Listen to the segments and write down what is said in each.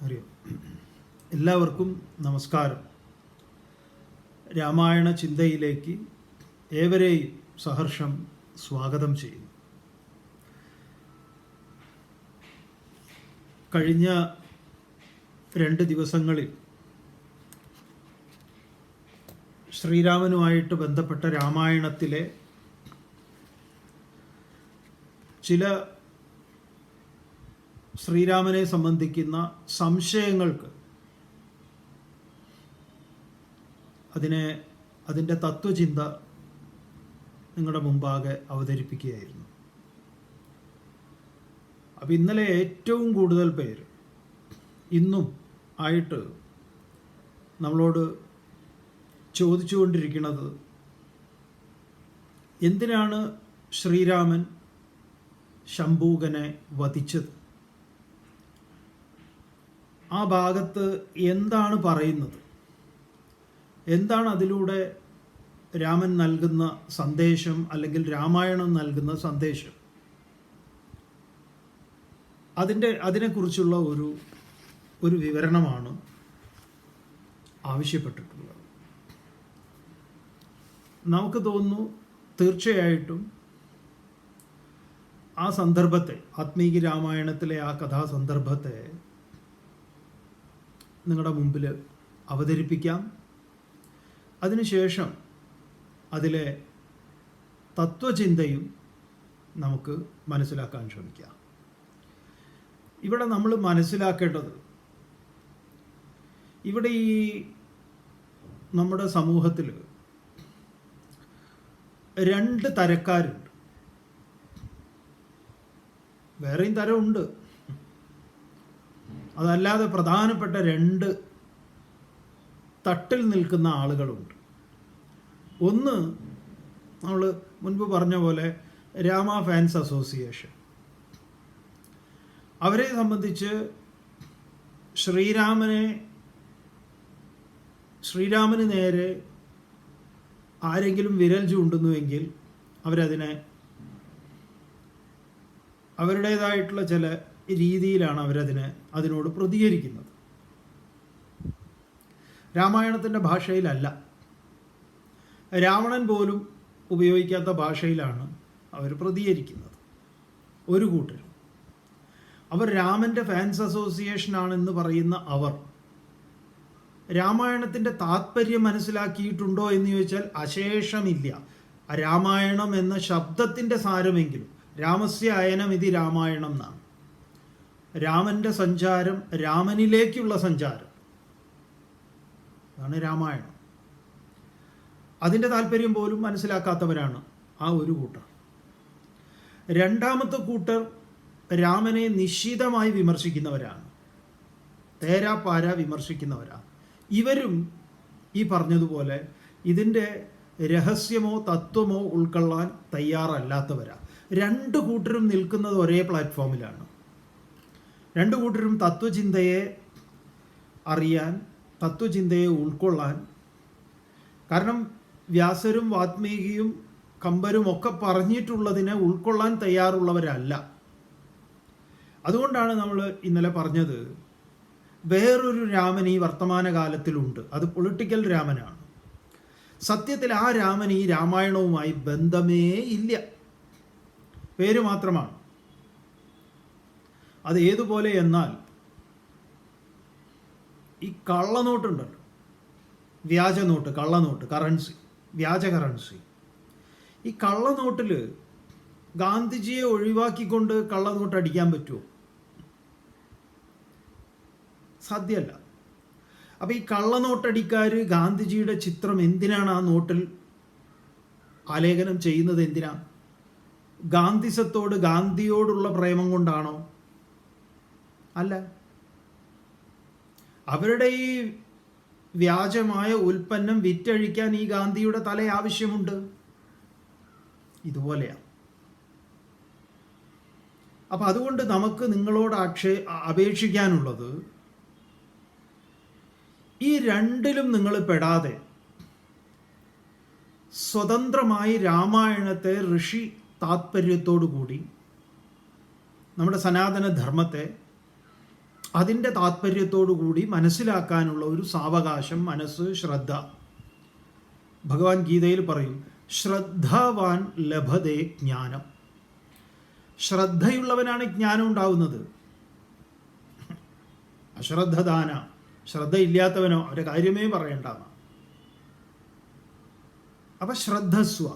അറിയോ എല്ലാവർക്കും നമസ്കാരം. രാമായണ ചിന്തയിലേക്ക് ഏവരെയും സഹർഷം സ്വാഗതം ചെയ്യുന്നു. കഴിഞ്ഞ 2 ദിവസങ്ങളിൽ ശ്രീരാമനുമായിട്ട് ബന്ധപ്പെട്ട രാമായണത്തിലെ ചില ശ്രീരാമനെ സംബന്ധിക്കുന്ന സംശയങ്ങൾക്ക് അതിൻ്റെ തത്വചിന്ത നിങ്ങളുടെ മുമ്പാകെ അവതരിപ്പിക്കുകയായിരുന്നു. അപ്പം ഇന്നലെ ഏറ്റവും കൂടുതൽ പേര് ഇന്നും ആയിട്ട് നമ്മളോട് ചോദിച്ചുകൊണ്ടിരിക്കുന്നത്, എന്തിനാണ് ശ്രീരാമൻ ശംഭൂകനെ വധിച്ചത്? ആ ഭാഗത്ത് എന്താണ് പറയുന്നത്? എന്താണ് അതിലൂടെ രാമൻ നൽകുന്ന സന്ദേശം, അല്ലെങ്കിൽ രാമായണം നൽകുന്ന സന്ദേശം? അതിനെക്കുറിച്ചുള്ള ഒരു വിവരണമാണ് ആവശ്യപ്പെട്ടിട്ടുള്ളത്. നമുക്ക് തോന്നുന്നു തീർച്ചയായിട്ടും ആ സന്ദർഭത്തെ, ആത്മീയ രാമായണത്തിലെ ആ കഥാസന്ദർഭത്തെ നിങ്ങളുടെ മുമ്പിൽ അവതരിപ്പിക്കാം. അതിനുശേഷം അതിലെ തത്വചിന്തയും നമുക്ക് മനസ്സിലാക്കാൻ ശ്രമിക്കാം. ഇവിടെ നമ്മൾ മനസ്സിലാക്കേണ്ടത്, ഇവിടെ ഈ നമ്മുടെ സമൂഹത്തിൽ 2 തരക്കാരുണ്ട്. വേറെയും തരമുണ്ട്. അതല്ലാതെ പ്രധാനപ്പെട്ട 2 തട്ടിൽ നിൽക്കുന്ന ആളുകളുണ്ട്. ഒന്ന്, നമ്മൾ മുൻപ് പറഞ്ഞ പോലെ രാമ ഫാൻസ് അസോസിയേഷൻ. അവരെ സംബന്ധിച്ച് ശ്രീരാമന് നേരെ ആരെങ്കിലും വിരൽ ചൂണ്ടുന്നുവെങ്കിൽ അവരതിനെ അവരുടേതായിട്ടുള്ള ചില രീതിയിലാണ് അതിനോട് പ്രതികരിക്കുന്നത്. രാമായണത്തിൻ്റെ ഭാഷയിലല്ല, രാവണൻ പോലും ഉപയോഗിക്കാത്ത ഭാഷയിലാണ് അവർ പ്രതികരിക്കുന്നത്. ഒരു കൂട്ടർ അവർ രാമൻ്റെ ഫാൻസ് അസോസിയേഷനാണെന്ന് പറയുന്ന അവർ രാമായണത്തിൻ്റെ താത്പര്യം മനസ്സിലാക്കിയിട്ടുണ്ടോ എന്ന് ചോദിച്ചാൽ അശേഷമില്ല. രാമായണം എന്ന ശബ്ദത്തിൻ്റെ സാരമെങ്കിലും, രാമസ്യ അയനമിതി രാമായണം എന്നാണ്. രാമൻ്റെ സഞ്ചാരം, രാമനിലേക്കുള്ള സഞ്ചാരം, അതാണ് രാമായണം. അതിൻ്റെ താല്പര്യം പോലും മനസ്സിലാക്കാത്തവരാണ് ആ ഒരു കൂട്ടർ. രണ്ടാമത്തെ കൂട്ടർ രാമനെ നിശ്ചിതമായി വിമർശിക്കുന്നവരാണ്, തേരാപ്പാര വിമർശിക്കുന്നവരാണ്. ഇവരും ഈ പറഞ്ഞതുപോലെ ഇതിൻ്റെ രഹസ്യമോ തത്വമോ ഉൾക്കൊള്ളാൻ തയ്യാറല്ലാത്തവരാണ്. 2 കൂട്ടരും നിൽക്കുന്നത് ഒരേ പ്ലാറ്റ്ഫോമിലാണ്. 2 കൂട്ടരും തത്വചിന്തയെ അറിയാൻ, തത്വചിന്തയെ ഉൾക്കൊള്ളാൻ, കാരണം വ്യാസരും വാത്മീകിയും കമ്പരും ഒക്കെ പറഞ്ഞിട്ടുള്ളതിനെ ഉൾക്കൊള്ളാൻ തയ്യാറുള്ളവരല്ല. അതുകൊണ്ടാണ് നമ്മൾ ഇന്നലെ പറഞ്ഞത്, വേറൊരു രാമൻ ഈ വർത്തമാനകാലത്തിലുണ്ട്. അത് പൊളിറ്റിക്കൽ രാമനാണ്. സത്യത്തിൽ ആ രാമൻ ഈ രാമായണവുമായി ബന്ധമേ ഇല്ല, പേര് മാത്രമാണ്. അത് ഏതുപോലെ എന്നാൽ, ഈ കള്ളനോട്ടുണ്ടല്ലോ, വ്യാജനോട്ട്, കള്ളനോട്ട്, കറൻസി, വ്യാജ കറൻസി. ഈ കള്ളനോട്ടിൽ ഗാന്ധിജിയെ ഒഴിവാക്കിക്കൊണ്ട് കള്ളനോട്ട് അടിക്കാൻ പറ്റുമോ? സാധ്യമല്ല. അപ്പോൾ ഈ കള്ളനോട്ടടിക്കാർ ഗാന്ധിജിയുടെ ചിത്രം എന്തിനാണ് ആ നോട്ടിൽ ആലേഖനം ചെയ്യുന്നത്? എന്തിനാണ്? ഗാന്ധിസത്തോട്, ഗാന്ധിയോടുള്ള പ്രേമം കൊണ്ടാണോ? അല്ല. അവരുടെ ഈ വ്യാജമായ ഉൽപ്പന്നം വിറ്റഴിക്കാൻ ഈ ഗാന്ധിയുടെ തല ആവശ്യമുണ്ട്. ഇതുപോലെയാണ്. അപ്പം അതുകൊണ്ട് നമുക്ക് നിങ്ങളോട് അപേക്ഷിക്കാനുള്ളത്, ഈ 2ലും നിങ്ങൾ പെടാതെ സ്വതന്ത്രമായി രാമായണത്തെ ഋഷി താത്പര്യത്തോടു കൂടി, നമ്മുടെ സനാതന ധർമ്മത്തെ അതിൻ്റെ താത്പര്യത്തോടു കൂടി മനസ്സിലാക്കാനുള്ള ഒരു സാവകാശം, മനസ്സ്, ശ്രദ്ധ. ഭഗവാൻ ഗീതയിൽ പറയും, ശ്രദ്ധാവാൻ ലഭതേ ജ്ഞാനം. ശ്രദ്ധയുള്ളവനാണ് ജ്ഞാനം ഉണ്ടാവുന്നത്. അശ്രദ്ധദാന, ശ്രദ്ധയില്ലാത്തവനോ അവരുടെ കാര്യമേ പറയണ്ട. അപ്പം ശ്രദ്ധസ്വ,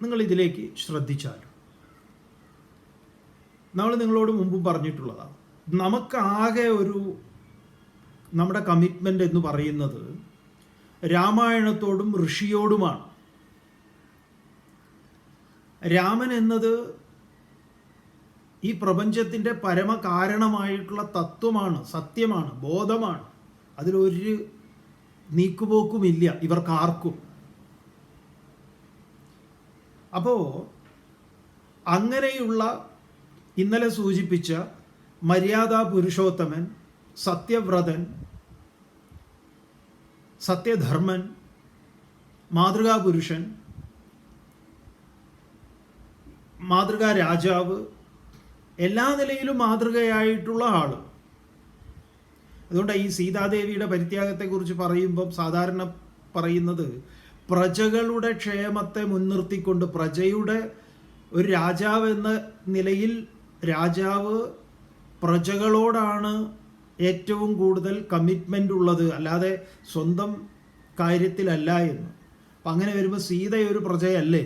നിങ്ങൾ ഇതിലേക്ക് ശ്രദ്ധിച്ചാലും. നമ്മൾ നിങ്ങളോട് മുമ്പ് പറഞ്ഞിട്ടുള്ളതാണ്, നമുക്കാകെ ഒരു നമ്മുടെ കമ്മിറ്റ്മെൻ്റ് എന്ന് പറയുന്നത് രാമായണത്തോടും ഋഷിയോടുമാണ്. രാമൻ എന്നത് ഈ പ്രപഞ്ചത്തിൻ്റെ പരമകാരണമായിട്ടുള്ള തത്വമാണ്, സത്യമാണ്, ബോധമാണ്. അതിലൊരു നീക്കുപോക്കുമില്ല ഇവർക്കാർക്കും. അപ്പോൾ അങ്ങനെയുള്ള ഇന്നലെ സൂചിപ്പിച്ച മര്യാദാ പുരുഷോത്തമൻ, സത്യവ്രതൻ, സത്യധർമ്മൻ, മാതൃകാ പുരുഷൻ, മാതൃകാ രാജാവ്, എല്ലാ നിലയിലും മാതൃകയായിട്ടുള്ള ആൾ. അതുകൊണ്ട് ഈ സീതാദേവിയുടെ പരിത്യാഗത്തെക്കുറിച്ച് പറയുമ്പം സാധാരണ പറയുന്നത് പ്രജകളുടെ ക്ഷേമത്തെ മുൻനിർത്തിക്കൊണ്ട്, പ്രജയുടെ ഒരു രാജാവ് എന്ന നിലയിൽ രാജാവ് പ്രജകളോടാണ് ഏറ്റവും കൂടുതൽ കമ്മിറ്റ്മെൻ്റ് ഉള്ളത്, അല്ലാതെ സ്വന്തം കാര്യത്തിലല്ല എന്ന്. അപ്പം അങ്ങനെ വരുമ്പോൾ സീത ഒരു പ്രജയല്ലേ?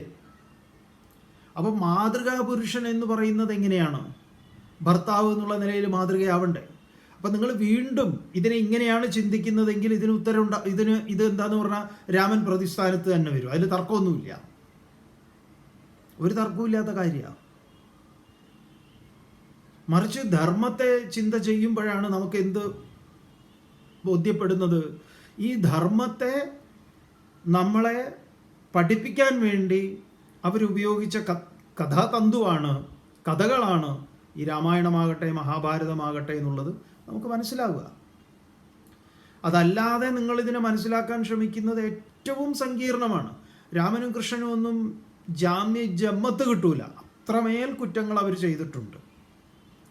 അപ്പം മാതൃകാ പുരുഷൻ എന്ന് പറയുന്നത് എങ്ങനെയാണ്? ഭർത്താവ് എന്നുള്ള നിലയിൽ മാതൃകയാവണ്ടേ? അപ്പം നിങ്ങൾ വീണ്ടും ഇതിനെ ഇങ്ങനെയാണ് ചിന്തിക്കുന്നതെങ്കിൽ ഇതിന് ഉത്തരം ഇത് എന്താന്ന് പറഞ്ഞാൽ രാമൻ പ്രതിസ്ഥാനത്ത് തന്നെ വരും. അതിൽ തർക്കമൊന്നുമില്ല, ഒരു തർക്കമില്ലാത്ത കാര്യമാണ്. മറിച്ച് ധർമ്മത്തെ ചിന്ത ചെയ്യുമ്പോഴാണ് നമുക്ക് എന്ത് ബോധ്യപ്പെടുന്നത്? ഈ ധർമ്മത്തെ നമ്മളെ പഠിപ്പിക്കാൻ വേണ്ടി അവരുപയോഗിച്ച കഥാതന്തുവാണ്, കഥകളാണ് ഈ രാമായണമാകട്ടെ മഹാഭാരതമാകട്ടെ എന്നുള്ളത് നമുക്ക് മനസ്സിലാവുക. അതല്ലാതെ നിങ്ങളിതിനെ മനസ്സിലാക്കാൻ ശ്രമിക്കുന്നത് ഏറ്റവും സങ്കീർണമാണ്. രാമനും കൃഷ്ണനും ഒന്നും ജമ്മത്ത് കിട്ടൂല, അത്രമേൽ കുറ്റങ്ങൾ അവർ ചെയ്തിട്ടുണ്ട്.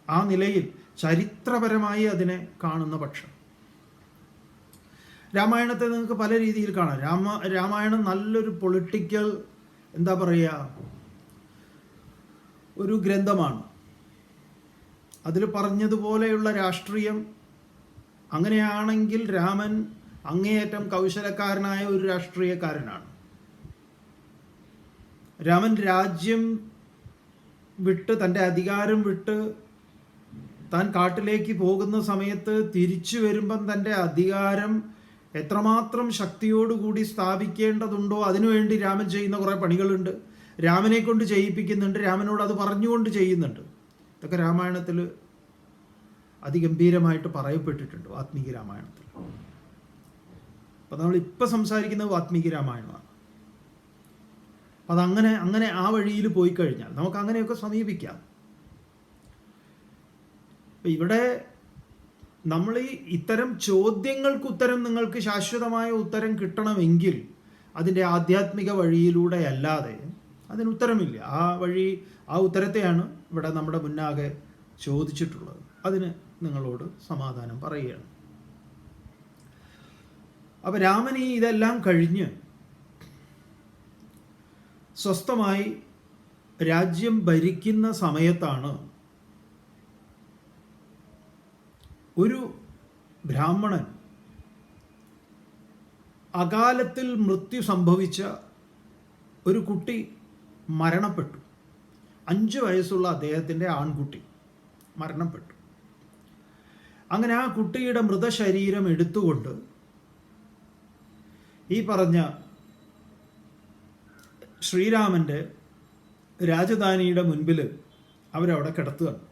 ആ നിലയിൽ ചരിത്രപരമായി അതിനെ കാണുന്ന പക്ഷം രാമായണത്തെ നിങ്ങൾക്ക് പല രീതിയിൽ കാണാം. രാമായണം നല്ലൊരു പൊളിറ്റിക്കൽ, എന്താ പറയുക, ഒരു ഗ്രന്ഥമാണ്. അതിൽ പറഞ്ഞതുപോലെയുള്ള രാഷ്ട്രീയം. അങ്ങനെയാണെങ്കിൽ രാമൻ അങ്ങേയറ്റം കൗശലക്കാരനായ ഒരു രാഷ്ട്രീയക്കാരനാണ്. രാമൻ രാജ്യം വിട്ട്, തൻ്റെ അധികാരം വിട്ട് താൻ കാട്ടിലേക്ക് പോകുന്ന സമയത്ത് തിരിച്ചു വരുമ്പം തൻ്റെ അധികാരം എത്രമാത്രം ശക്തിയോടുകൂടി സ്ഥാപിക്കേണ്ടതുണ്ടോ അതിനുവേണ്ടി രാമൻ ചെയ്യുന്ന കുറേ പണികളുണ്ട്. രാമനെ കൊണ്ട് ചെയ്യിപ്പിക്കുന്നുണ്ട്, രാമനോട് അത് പറഞ്ഞുകൊണ്ട് ചെയ്യുന്നുണ്ട്. ഇതൊക്കെ രാമായണത്തിൽ അതിഗംഭീരമായിട്ട് പറയപ്പെട്ടിട്ടുണ്ട്, വാത്മീകി രാമായണത്തിൽ. അപ്പം നമ്മളിപ്പോൾ സംസാരിക്കുന്നത് വാത്മീകി രാമായണമാണ്. അപ്പം അതങ്ങനെ ആ വഴിയിൽ പോയി കഴിഞ്ഞാൽ നമുക്ക് അങ്ങനെയൊക്കെ സമീപിക്കാം. അപ്പം ഇവിടെ നമ്മൾ ഇത്തരം ചോദ്യങ്ങൾക്ക് ഉത്തരം, നിങ്ങൾക്ക് ശാശ്വതമായ ഉത്തരം കിട്ടണമെങ്കിൽ അതിൻ്റെ ആധ്യാത്മിക വഴിയിലൂടെ അല്ലാതെ അതിനുത്തരമില്ല. ആ ഉത്തരത്തെയാണ് ഇവിടെ നമ്മുടെ മുന്നാകെ ചോദിച്ചിട്ടുള്ളത്. അതിന് നിങ്ങളോട് സമാധാനം പറയുകയാണ്. അപ്പം രാമൻ ഇതെല്ലാം കഴിഞ്ഞ് സ്വസ്ഥമായി രാജ്യം ഭരിക്കുന്ന സമയത്താണ് ഒരു ബ്രാഹ്മണൻ അകാലത്തിൽ മൃത്യു സംഭവിച്ച ഒരു കുട്ടി മരണപ്പെട്ടു. 5 വയസ്സുള്ള അദ്ദേഹത്തിൻ്റെ ആൺകുട്ടി മരണപ്പെട്ടു. അങ്ങനെ ആ കുട്ടിയുടെ മൃതശരീരം എടുത്തുകൊണ്ട് ഈ പറഞ്ഞ ശ്രീരാമൻ്റെ രാജധാനിയുടെ മുൻപിൽ അവരവിടെ കിടത്തുകയാണ്.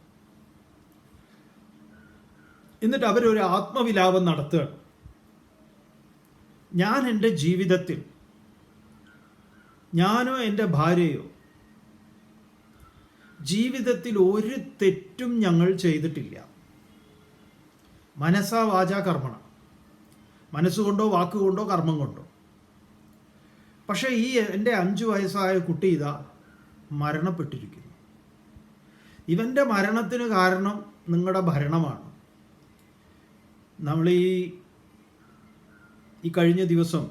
എന്നിട്ട് അവരൊരു ആത്മവിലാപം നടത്തുകയാണ്. ഞാൻ എൻ്റെ ജീവിതത്തിൽ, ഞാനോ എൻ്റെ ഭാര്യയോ ജീവിതത്തിൽ ഒരു തെറ്റും ഞങ്ങൾ ചെയ്തിട്ടില്ല. മനസ്സാ വാചാ കർമ്മണ, മനസ്സുകൊണ്ടോ വാക്കുകൊണ്ടോ കർമ്മം കൊണ്ടോ. പക്ഷേ എൻ്റെ 5 വയസ്സായ കുട്ടി ഇതാ മരണപ്പെട്ടിരിക്കുന്നു. ഇവൻ്റെ മരണത്തിന് കാരണം നിങ്ങളുടെ ഭരണമാണ്. നമ്മൾ ഈ കഴിഞ്ഞ ദിവസം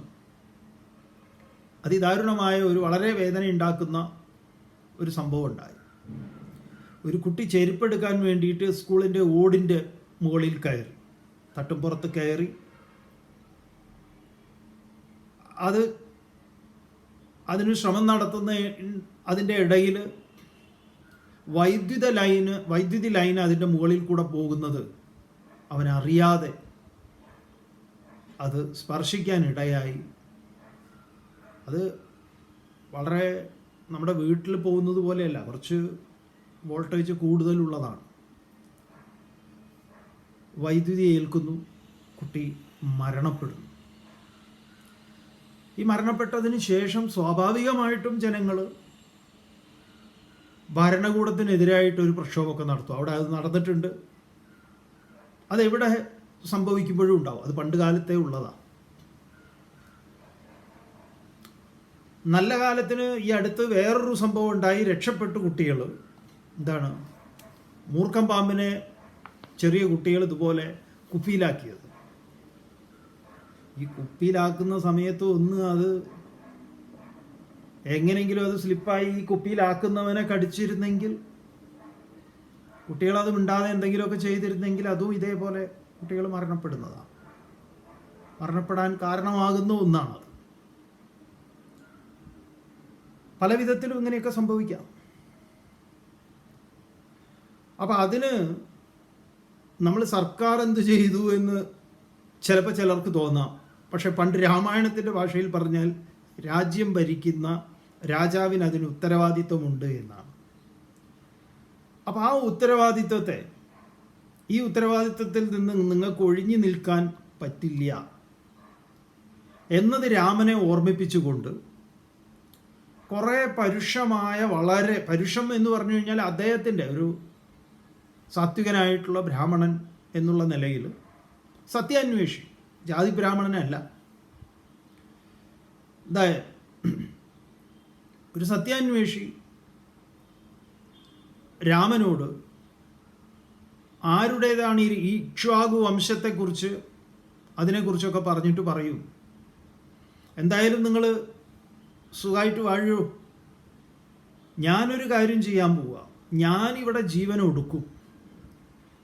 അതിദാരുണമായ ഒരു വളരെ വേദന ഉണ്ടാക്കുന്ന ഒരു സംഭവം ഉണ്ടായി. ഒരു കുട്ടി ചെരുപ്പെടുക്കാൻ വേണ്ടിയിട്ട് സ്കൂളിൻ്റെ ഓടിൻ്റെ മുകളിൽ കയറി, തട്ടുംപുറത്ത് കയറി. അതിന് ശ്രമം നടത്തുന്ന അതിൻ്റെ ഇടയിൽ വൈദ്യുതി ലൈൻ അതിൻ്റെ മുകളിൽ കൂടെ പോകുന്നത് അവനറിയാതെ അത് സ്പർശിക്കാനിടയായി. അത് വളരെ നമ്മുടെ വീട്ടിൽ പോകുന്നത് പോലെയല്ല, കുറച്ച് വോൾട്ടേജ് കൂടുതലുള്ളതാണ്. വൈദ്യുതി ഏൽക്കുന്നു, കുട്ടി മരണപ്പെടുന്നു. ഈ മരണപ്പെട്ടതിന് ശേഷം സ്വാഭാവികമായിട്ടും ജനങ്ങൾ ഭരണകൂടത്തിനെതിരായിട്ടൊരു പ്രക്ഷോഭമൊക്കെ നടത്തും. അവിടെ അത് നടന്നിട്ടുണ്ട്. അതെവിടെ സംഭവിക്കുമ്പോഴും ഉണ്ടാവും. അത് പണ്ട് കാലത്തേ ഉള്ളതാണ്. നല്ല കാലത്തിന് ഈ അടുത്ത് വേറൊരു സംഭവം ഉണ്ടായി. രക്ഷപ്പെട്ടു കുട്ടികൾ. എന്താണ്? മൂർഖം പാമ്പിനെ ചെറിയ കുട്ടികൾ ഇതുപോലെ കുപ്പിയിലാക്കിയത്. ഈ കുപ്പിയിലാക്കുന്ന സമയത്ത് അത് എങ്ങനെയെങ്കിലും അത് സ്ലിപ്പായി ഈ കുപ്പിയിലാക്കുന്നവനെ കടിച്ചിരുന്നെങ്കിൽ, കുട്ടികളത് മിണ്ടാതെ എന്തെങ്കിലുമൊക്കെ ചെയ്തിരുന്നെങ്കിൽ അതും ഇതേപോലെ കുട്ടികൾ മരണപ്പെടുന്നതാണ്. മരണപ്പെടാൻ കാരണമാകുന്ന ഒന്നാണത്. പല വിധത്തിലും ഇങ്ങനെയൊക്കെ സംഭവിക്കാം. അപ്പം അതിന് നമ്മൾ സർക്കാർ എന്ത് ചെയ്തു എന്ന് ചിലപ്പോൾ ചിലർക്ക് തോന്നാം. പക്ഷെ പണ്ട് രാമായണത്തിൻ്റെ ഭാഷയിൽ പറഞ്ഞാൽ രാജ്യം ഭരിക്കുന്ന രാജാവിന് അതിന് ഉത്തരവാദിത്വമുണ്ട് എന്നാണ്. അപ്പോൾ ആ ഈ ഉത്തരവാദിത്വത്തിൽ നിന്ന് നിങ്ങൾക്ക് ഒഴിഞ്ഞു നിൽക്കാൻ പറ്റില്ല എന്നത് രാമനെ ഓർമ്മിപ്പിച്ചുകൊണ്ട് കുറേ പരുഷമായ, വളരെ പരുഷം എന്ന് പറഞ്ഞു കഴിഞ്ഞാൽ അദ്ദേഹത്തിൻ്റെ ഒരു സാത്വികനായിട്ടുള്ള ബ്രാഹ്മണൻ എന്നുള്ള നിലയിൽ സത്യാന്വേഷി, ജാതി ബ്രാഹ്മണനല്ല, ഒരു സത്യാന്വേഷി രാമനോട് ആരുടേതാണ് ഈ ഇക്ഷ്വാകു വംശത്തെക്കുറിച്ച് അതിനെക്കുറിച്ചൊക്കെ പറഞ്ഞിട്ട് പറയൂ. എന്തായാലും നിങ്ങൾ സുഖമായിട്ട് വാഴൂ. ഞാനൊരു കാര്യം ചെയ്യാൻ പോവുക. ഞാനിവിടെ ജീവൻ ഒടുക്കും.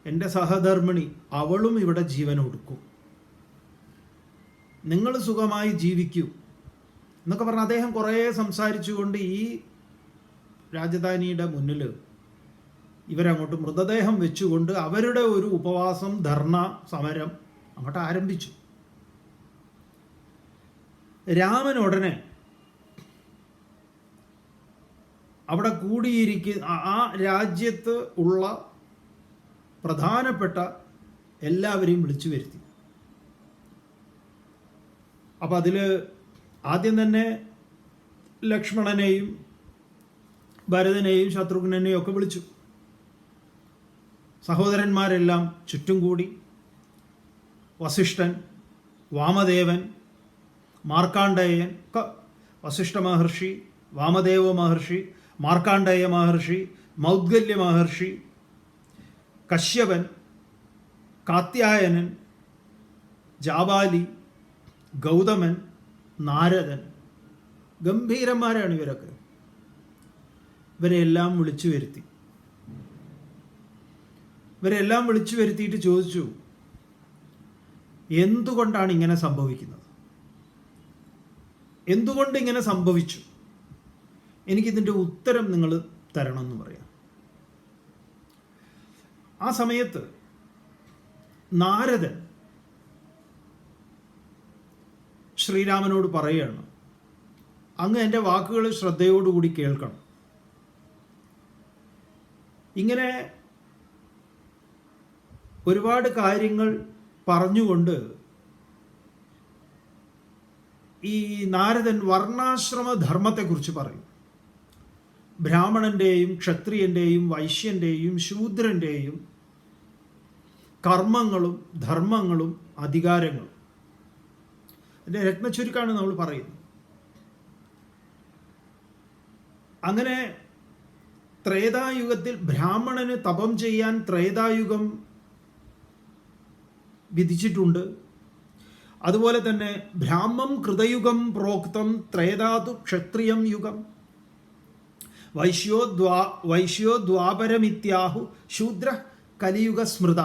എൻ്റെ സഹധർമ്മിണി അവളും ഇവിടെ ജീവൻ ഒടുക്കും. നിങ്ങൾ സുഖമായി ജീവിക്കൂ എന്നൊക്കെ പറഞ്ഞ് അദ്ദേഹം കുറേ സംസാരിച്ചുകൊണ്ട് ഈ രാജധാനിയുടെ മുന്നിൽ ഇവരങ്ങോട്ട് മൃതദേഹം വെച്ചുകൊണ്ട് അവരുടെ ഒരു ഉപവാസം, ധർണ, സമരം അങ്ങോട്ട് ആരംഭിച്ചു. രാമൻ ഉടനെ അവിടെ ആ രാജ്യത്ത് ഉള്ള പ്രധാനപ്പെട്ട എല്ലാവരെയും വിളിച്ചു വരുത്തി. അപ്പം അതിൽ ആദ്യം തന്നെ ലക്ഷ്മണനെയും ഭരതനെയും ശത്രുഘ്നെയും ഒക്കെ വിളിച്ചു. സഹോദരന്മാരെല്ലാം ചുറ്റും കൂടി. വസിഷ്ഠൻ, വാമദേവൻ, മാർക്കാണ്ഡേയൻ, വസിഷ്ഠ മഹർഷി, വാമദേവ മഹർഷി, മാർക്കാണ്ഡേയ മഹർഷി, മൗദ്ഗല്യ മഹർഷി, കശ്യപൻ, കാത്യായനൻ, ജാബാലി, ഗൗതമൻ, നാരദൻ, ഗംഭീരന്മാരാണ് ഇവരൊക്കെ. ഇവരെല്ലാം വിളിച്ചു വരുത്തി. ഇവരെല്ലാം വിളിച്ചു വരുത്തിയിട്ട് ചോദിച്ചു, എന്തുകൊണ്ടാണ് ഇങ്ങനെ സംഭവിക്കുന്നത്? എന്തുകൊണ്ട് ഇങ്ങനെ സംഭവിച്ചു? എനിക്കിതിൻ്റെ ഉത്തരം നിങ്ങൾ തരണം എന്ന് പറയാം. ആ സമയത്ത് നാരദൻ ശ്രീരാമനോട് പറയുകയാണ്, അങ്ങ് എൻ്റെ വാക്കുകൾ ശ്രദ്ധയോടുകൂടി കേൾക്കണം. ഇങ്ങനെ ഒരുപാട് കാര്യങ്ങൾ പറഞ്ഞുകൊണ്ട് ഈ നാരദൻ വർണ്ണാശ്രമ ധർമ്മത്തെക്കുറിച്ച് പറയും. ബ്രാഹ്മണൻ്റെയും ക്ഷത്രിയൻ്റെയും വൈശ്യൻ്റെയും ശൂദ്രൻ്റെയും കർമ്മങ്ങളും ധർമ്മങ്ങളും അധികാരങ്ങളും. എൻ്റെ രത്നച്ചുരുക്കാണ് നമ്മൾ പറയുന്നത്. അങ്ങനെ ത്രേതായുഗത്തിൽ ബ്രാഹ്മണന് തപം ചെയ്യാൻ ത്രേതായുഗം വിധിച്ചിട്ടുണ്ട്. അതുപോലെ തന്നെ ബ്രാഹ്മം കൃതയുഗം പ്രോക്തം ത്രേതാതു ക്ഷത്രിയം യുഗം വൈശ്യോ ദ്വാപരമിത്യാഹു ശൂദ്ര കലിയുഗ സ്മൃത.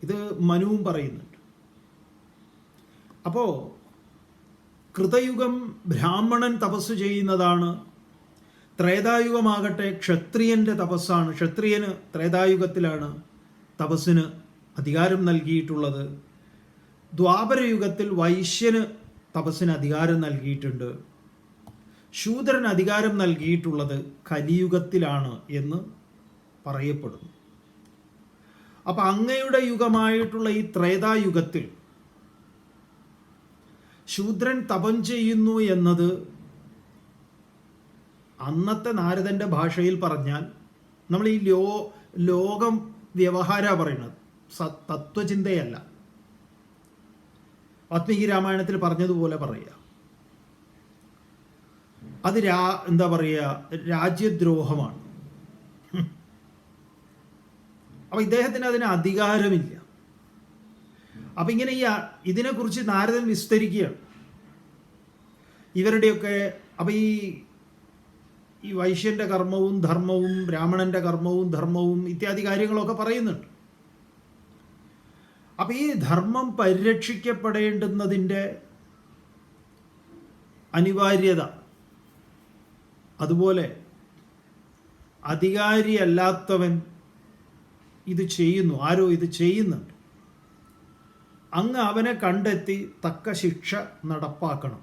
ഇത് മനുവും പറയുന്നുണ്ട്. അപ്പോൾ കൃതയുഗം ബ്രാഹ്മണൻ തപസ് ചെയ്യുന്നതാണ്, ത്രേതായുഗമാകട്ടെ ക്ഷത്രിയൻ്റെ തപസ്സാണ്. ക്ഷത്രിയന് ത്രേതായുഗത്തിലാണ് തപസ്സിന് അധികാരം നൽകിയിട്ടുള്ളത്. ദ്വാപരയുഗത്തിൽ വൈശ്യന് തപസ്സിന് അധികാരം നൽകിയിട്ടുണ്ട്. ശൂദ്രന് അധികാരം നൽകിയിട്ടുള്ളത് കലിയുഗത്തിലാണ് എന്ന് പറയപ്പെടുന്നു. അപ്പം അങ്ങയുടെ യുഗമായിട്ടുള്ള ഈ ത്രേതായുഗത്തിൽ ശൂദ്രൻ തപം ചെയ്യുന്നു എന്നത് അന്നത്തെ നാരദൻ്റെ ഭാഷയിൽ പറഞ്ഞാൽ നമ്മൾ ഈ ലോകം വ്യവഹാര പറയുന്നത്, തത്വചിന്തയല്ല. വാത്മീകി രാമായണത്തിൽ പറഞ്ഞതുപോലെ പറയുക, അത് എന്താ പറയുക, രാജ്യദ്രോഹമാണ്. അപ്പം ഇദ്ദേഹത്തിന് അതിന് അധികാരമില്ല. അപ്പം ഇങ്ങനെ ഇതിനെക്കുറിച്ച് നാരദൻ വിസ്തരിക്കുകയാണ്. ഇവരുടെയൊക്കെ അപ്പം ഈ വൈശ്യൻ്റെ കർമ്മവും ധർമ്മവും ബ്രാഹ്മണൻ്റെ കർമ്മവും ധർമ്മവും ഇത്യാദി കാര്യങ്ങളൊക്കെ പറയുന്നുണ്ട്. അപ്പം ഈ ധർമ്മം പരിരക്ഷിക്കപ്പെടേണ്ടുന്നതിൻ്റെ അനിവാര്യത, അതുപോലെ അധികാരിയല്ലാത്തവൻ ഇത് ചെയ്യുന്നു, ആരോ ഇത് ചെയ്യുന്നുണ്ട്, അങ്ങ് അവനെ കണ്ടെത്തി തക്ക ശിക്ഷ നടപ്പാക്കണം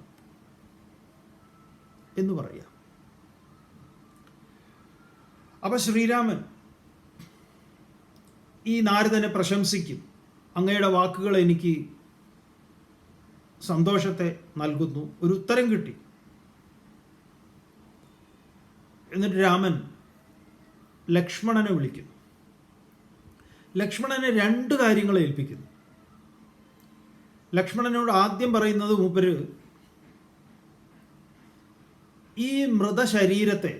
എന്ന് പറയാം. അപ്പം ശ്രീരാമൻ ഈ നാരദനെ പ്രശംസിക്കും. അങ്ങയുടെ വാക്കുകൾ എനിക്ക് സന്തോഷത്തെ നൽകുന്നു. ഒരു ഉത്തരം കിട്ടി. എന്നിട്ട് രാമൻ ലക്ഷ്മണനെ വിളിക്കുന്നു. ലക്ഷ്മണനെ 2 കാര്യങ്ങൾ ഏൽപ്പിക്കുന്നു. ലക്ഷ്മണനോട് ആദ്യം പറയുന്നത്, മൂപ്പര് ഈ മൃതശരീരത്തെ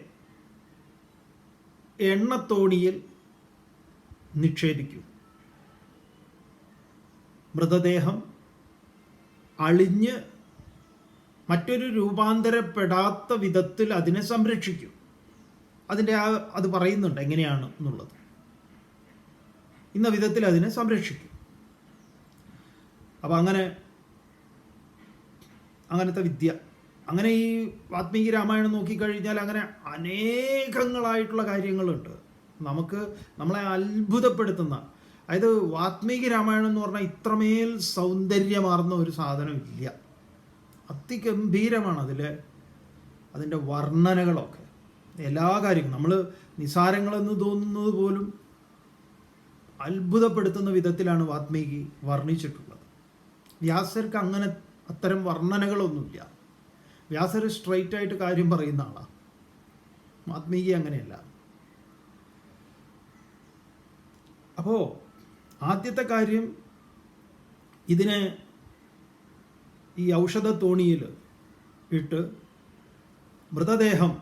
എണ്ണത്തോണിയിൽ നിക്ഷേപിക്കും. മൃതദേഹം അളിഞ്ഞ് മറ്റൊരു രൂപാന്തരപ്പെടാത്ത വിധത്തിൽ അതിനെ സംരക്ഷിക്കും. അത് പറയുന്നുണ്ട് എങ്ങനെയാണ് എന്നുള്ളത്. ഇന്ന വിധത്തിൽ അതിനെ സംരക്ഷിക്കും. അപ്പം അങ്ങനത്തെ വിദ്യ, അങ്ങനെ ഈ വാത്മീകി രാമായണം നോക്കിക്കഴിഞ്ഞാൽ അങ്ങനെ അനേകങ്ങളായിട്ടുള്ള കാര്യങ്ങളുണ്ട് നമ്മളെ അത്ഭുതപ്പെടുത്തുന്ന. അതായത് വാത്മീകി രാമായണം എന്ന് പറഞ്ഞാൽ ഇത്രമേൽ സൗന്ദര്യമാർന്ന ഒരു സാധനമില്ല. അതിഗംഭീരമാണ് അതിൻ്റെ വർണ്ണനകളൊക്കെ. എല്ലാ കാര്യങ്ങളും നമ്മൾ നിസാരങ്ങളെന്ന് തോന്നുന്നത് പോലും അത്ഭുതപ്പെടുത്തുന്ന വിധത്തിലാണ് വാത്മീകി വർണ്ണിച്ചിട്ടുള്ളത്. വ്യാസർക്ക് അത്തരം വർണ്ണനകളൊന്നുമില്ല. വ്യാസർ സ്ട്രൈറ്റ് ആയിട്ട് കാര്യം പറയുന്ന ആളാണ്. വാത്മീകി അങ്ങനെയല്ല. അപ്പോൾ ആദ്യത്തെ കാര്യം, ഇതിനെ ഈ ഔഷധത്തോണിയിൽ ഇട്ട് മൃതദേഹം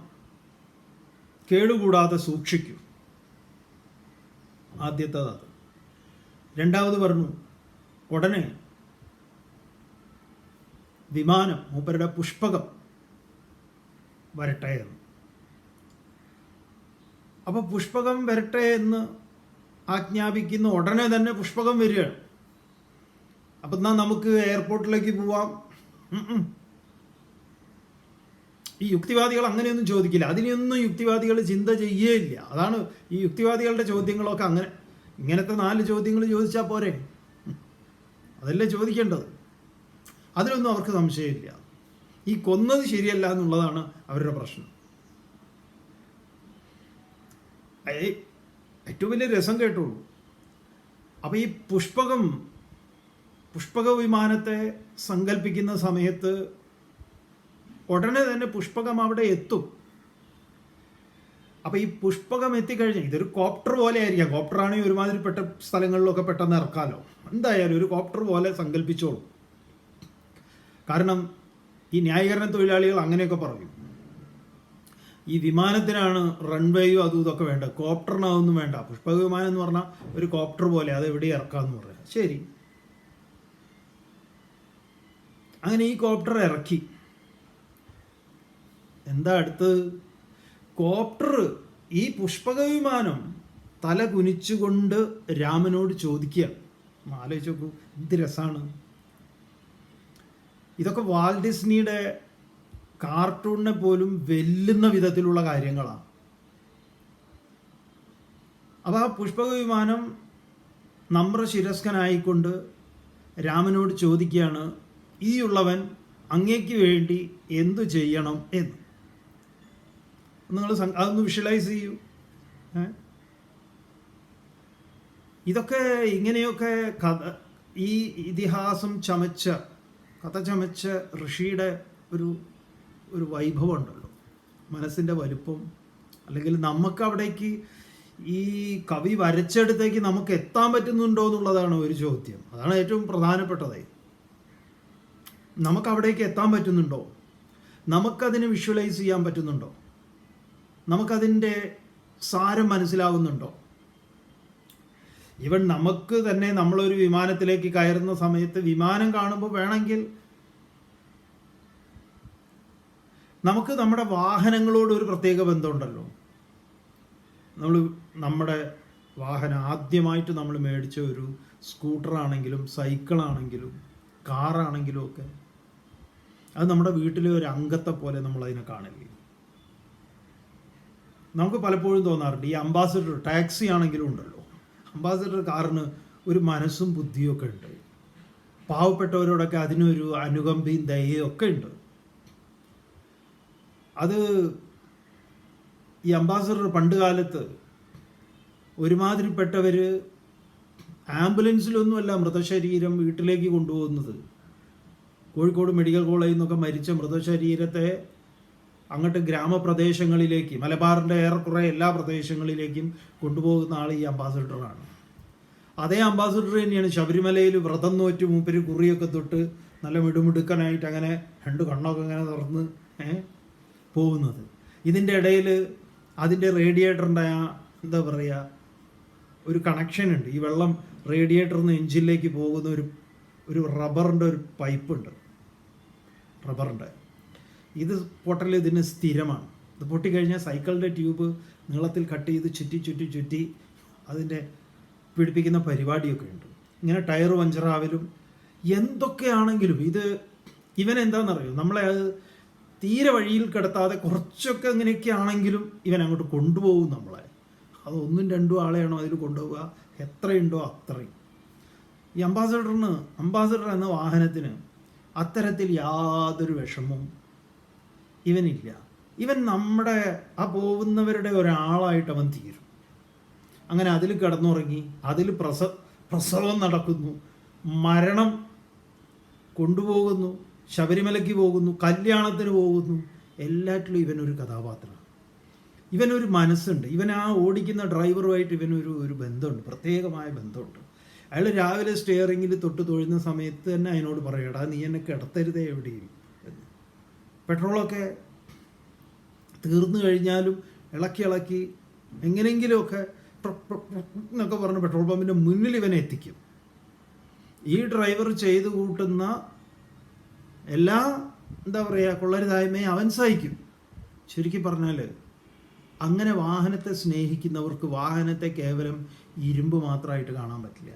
കേടുകൂടാതെ സൂക്ഷിക്കും. ആദ്യത്തേത് അത്. രണ്ടാമത് പറഞ്ഞു, ഉടനെ വിമാനം, മൂപ്പരുടെ പുഷ്പകം വരട്ടെ എന്ന്. അപ്പോൾ പുഷ്പകം വരട്ടെ എന്ന് ആജ്ഞാപിക്കുന്ന ഉടനെ തന്നെ പുഷ്പകം വരികയാണ്. അപ്പം എന്നാൽ നമുക്ക് എയർപോർട്ടിലേക്ക് പോവാം. ഈ യുക്തിവാദികൾ അങ്ങനെയൊന്നും ചോദിക്കില്ല. അതിനെയൊന്നും യുക്തിവാദികൾ ചിന്ത ചെയ്യുകയില്ല. അതാണ് ഈ യുക്തിവാദികളുടെ ചോദ്യങ്ങളൊക്കെ. ഇങ്ങനത്തെ 4 ചോദ്യങ്ങൾ ചോദിച്ചാൽ പോരെ? അതല്ലേ ചോദിക്കേണ്ടത്. അതിലൊന്നും അവർക്ക് സംശയമില്ല. ഈ കൊന്നത് ശരിയല്ല എന്നുള്ളതാണ് അവരുടെ പ്രശ്നം. ഏറ്റവും വലിയ രസം കേട്ടുള്ളൂ. അപ്പോൾ ഈ പുഷ്പക വിമാനത്തെ സങ്കല്പിക്കുന്ന സമയത്ത് ഉടനെ തന്നെ പുഷ്പകം അവിടെ എത്തും. അപ്പോൾ ഈ പുഷ്പകം എത്തിക്കഴിഞ്ഞാൽ ഇതൊരു കോപ്റ്റർ പോലെ ആയിരിക്കാം. കോപ്റ്ററാണെങ്കിൽ ഒരുമാതിരിപ്പെട്ട സ്ഥലങ്ങളിലൊക്കെ പെട്ടെന്ന് ഇറക്കാമല്ലോ. എന്തായാലും ഒരു കോപ്റ്റർ പോലെ സങ്കല്പിച്ചോളൂ. കാരണം ഈ ന്യായീകരണ തൊഴിലാളികൾ അങ്ങനെയൊക്കെ പറയും. ഈ വിമാനത്തിനാണ് റൺവേയും അതും ഇതൊക്കെ വേണ്ട, കോപ്റ്ററിന് അതൊന്നും വേണ്ട. പുഷ്പക വിമാനം എന്ന് പറഞ്ഞാൽ ഒരു കോപ്റ്റർ പോലെ, അത് എവിടെ ഇറക്കാമെന്ന് പറയാം. ശരി, അങ്ങനെ ഈ കോപ്റ്റർ ഇറക്കി. എന്താ അടുത്തത്? കോപ്റ്റർ, ഈ പുഷ്പക വിമാനം തല കുനിച്ചുകൊണ്ട് രാമനോട് ചോദിക്കുക. ആലോചിച്ച് നോക്കൂ, എന്ത് രസമാണ് ഇതൊക്കെ. വാൾട്ട് ഡിസ്നിയുടെ കാർട്ടൂണിനെ പോലും വെല്ലുന്ന വിധത്തിലുള്ള കാര്യങ്ങളാണ്. അപ്പോൾ ആ പുഷ്പക വിമാനം നമ്രശിരസ്കനായിക്കൊണ്ട് രാമനോട് ചോദിക്കുകയാണ്, ഈ ഉള്ളവൻ അങ്ങേക്ക് വേണ്ടി എന്തു ചെയ്യണം എന്ന്. നിങ്ങൾ അതൊന്ന് വിഷ്വലൈസ് ചെയ്യൂ. ഇതൊക്കെ ഇങ്ങനെയൊക്കെ ഈ ഇതിഹാസം കഥ ചമച്ച ഋഷിയുടെ ഒരു വൈഭവം ഉണ്ടല്ലോ, മനസ്സിൻ്റെ വലുപ്പം. അല്ലെങ്കിൽ നമുക്ക് അവിടേക്ക് ഈ കവി വരച്ചെടുത്തേക്ക് നമുക്ക് എത്താൻ പറ്റുന്നുണ്ടോ എന്നുള്ളതാണ് ഒരു ചോദ്യം. അതാണ് ഏറ്റവും പ്രധാനപ്പെട്ടത്. നമുക്ക് അവിടേക്ക് എത്താൻ പറ്റുന്നുണ്ടോ? നമുക്കതിനെ വിഷ്വലൈസ് ചെയ്യാൻ പറ്റുന്നുണ്ടോ? നമുക്കതിൻ്റെ സാരം മനസ്സിലാവുന്നുണ്ടോ? ഈവൻ നമുക്ക് തന്നെ നമ്മളൊരു വിമാനത്തിലേക്ക് കയറുന്ന സമയത്ത് വിമാനം കാണുമ്പോൾ വേണമെങ്കിൽ നമുക്ക് നമ്മുടെ വാഹനങ്ങളോട് ഒരു പ്രത്യേക ബന്ധമുണ്ടല്ലോ. നമ്മുടെ വാഹനം ആദ്യമായിട്ട് നമ്മൾ മേടിച്ച ഒരു സ്കൂട്ടറാണെങ്കിലും സൈക്കിളാണെങ്കിലും കാറാണെങ്കിലും ഒക്കെ അത് നമ്മുടെ വീട്ടിലെ ഒരു അംഗത്തെ പോലെ നമ്മളതിനെ കാണില്ലേ. നമുക്ക് പലപ്പോഴും തോന്നാറുണ്ട്, ഈ അംബാസഡർ ടാക്സി ആണെങ്കിലും ഉണ്ടല്ലോ, അംബാസഡർ കാറിന് ഒരു മനസ്സും ബുദ്ധിയും ഒക്കെ ഉണ്ട്. പാവപ്പെട്ടവരോടൊക്കെ അതിനൊരു അനുകമ്പയും ദയയും ഒക്കെ ഉണ്ട്. അത് ഈ അംബാസഡർ പണ്ട് കാലത്ത് ഒരുമാതിരിപ്പെട്ടവർ ആംബുലൻസിലൊന്നുമല്ല മൃതശരീരം വീട്ടിലേക്ക് കൊണ്ടുപോകുന്നത്. കോഴിക്കോട് മെഡിക്കൽ കോളേജിൽ നിന്നൊക്കെ മരിച്ച മൃതശരീരത്തെ അങ്ങോട്ട് ഗ്രാമപ്രദേശങ്ങളിലേക്ക്, മലബാറിൻ്റെ ഏറെക്കുറെ എല്ലാ പ്രദേശങ്ങളിലേക്കും കൊണ്ടുപോകുന്ന ആൾ ഈ അംബാസഡറാണ്. അതേ അംബാസഡർ തന്നെയാണ് ശബരിമലയിൽ വ്രതം നോറ്റ് മൂപ്പര് കുറിയൊക്കെ തൊട്ട് നല്ല മിടുമിടുക്കനായിട്ട് അങ്ങനെ രണ്ട് കണ്ണൊക്കെ അങ്ങനെ തുറന്ന് പോകുന്നത്. ഇതിൻ്റെ ഇടയിൽ അതിൻ്റെ റേഡിയേറ്ററിൻ്റെ എന്താ പറയുക, ഒരു കണക്ഷൻ ഉണ്ട്. ഈ വെള്ളം റേഡിയേറ്ററിൽ നിന്ന് എഞ്ചിനിലേക്ക് പോകുന്ന ഒരു റബ്ബറിൻ്റെ ഒരു പൈപ്പുണ്ട്, റബ്ബറിൻ്റെ. ഇത് പൊട്ടൽ ഇതിന് സ്ഥിരമാണ്. ഇത് പൊട്ടിക്കഴിഞ്ഞാൽ സൈക്കിളിൻ്റെ ട്യൂബ് നീളത്തിൽ കട്ട് ചെയ്ത് ചുറ്റി അതിൻ്റെ പിടിപ്പിക്കുന്ന പരിപാടിയൊക്കെ ഉണ്ട്. ഇങ്ങനെ ടയർ പഞ്ചറാവലും എന്തൊക്കെയാണെങ്കിലും ഇവൻ എന്താണെന്നറിയോ, നമ്മളെ അത് തീരെ വഴിയിൽ കിടത്താതെ കുറച്ചൊക്കെ ഇങ്ങനെയൊക്കെ ആണെങ്കിലും ഇവൻ അങ്ങോട്ട് കൊണ്ടുപോകും നമ്മളെ. അത് ഒന്നും രണ്ടും ആളെയാണോ അതിൽ കൊണ്ടുപോവുക, എത്രയുണ്ടോ അത്രയും. ഈ അംബാസഡർ എന്ന വാഹനത്തിന് അത്തരത്തിൽ യാതൊരു വിഷമവും ഇവനില്ല. ഇവൻ നമ്മുടെ ആ പോകുന്നവരുടെ ഒരാളായിട്ട് അവൻ തീരും. അങ്ങനെ അതിൽ കിടന്നുറങ്ങി, അതിൽ പ്രസവം നടക്കുന്നു, മരണം കൊണ്ടുപോകുന്നു, ശബരിമലയ്ക്ക് പോകുന്നു, കല്യാണത്തിന് പോകുന്നു, എല്ലാറ്റിലും ഇവനൊരു കഥാപാത്രമാണ്. ഇവനൊരു മനസ്സുണ്ട്. ഇവൻ ആ ഓടിക്കുന്ന ഡ്രൈവറുമായിട്ട് ഇവനൊരു ബന്ധമുണ്ട്, പ്രത്യേകമായ ബന്ധമുണ്ട്. അയാൾ രാവിലെ സ്റ്റിയറിങ്ങിൽ തൊട്ട് തൊഴുന്ന സമയത്ത് തന്നെ അതിനോട് പറയടാ, നീ എന്നെ കിടത്തരുതേ എവിടെയും എന്ന്. പെട്രോളൊക്കെ തീർന്നു കഴിഞ്ഞാലും ഇളക്കി എങ്ങനെയെങ്കിലുമൊക്കെ എന്നൊക്കെ പറഞ്ഞ് പെട്രോൾ പമ്പിൻ്റെ മുന്നിൽ ഇവനെ എത്തിക്കും. ഈ ഡ്രൈവർ ചെയ്തു കൂട്ടുന്ന എല്ലാ എന്താ പറയുക കൊള്ളരുതായ്മയും അവൻ സഹിക്കും. ചുരുക്കി പറഞ്ഞാൽ അങ്ങനെ വാഹനത്തെ സ്നേഹിക്കുന്നവർക്ക് വാഹനത്തെ കേവലം ഇരുമ്പ് മാത്രമായിട്ട് കാണാൻ പറ്റില്ല.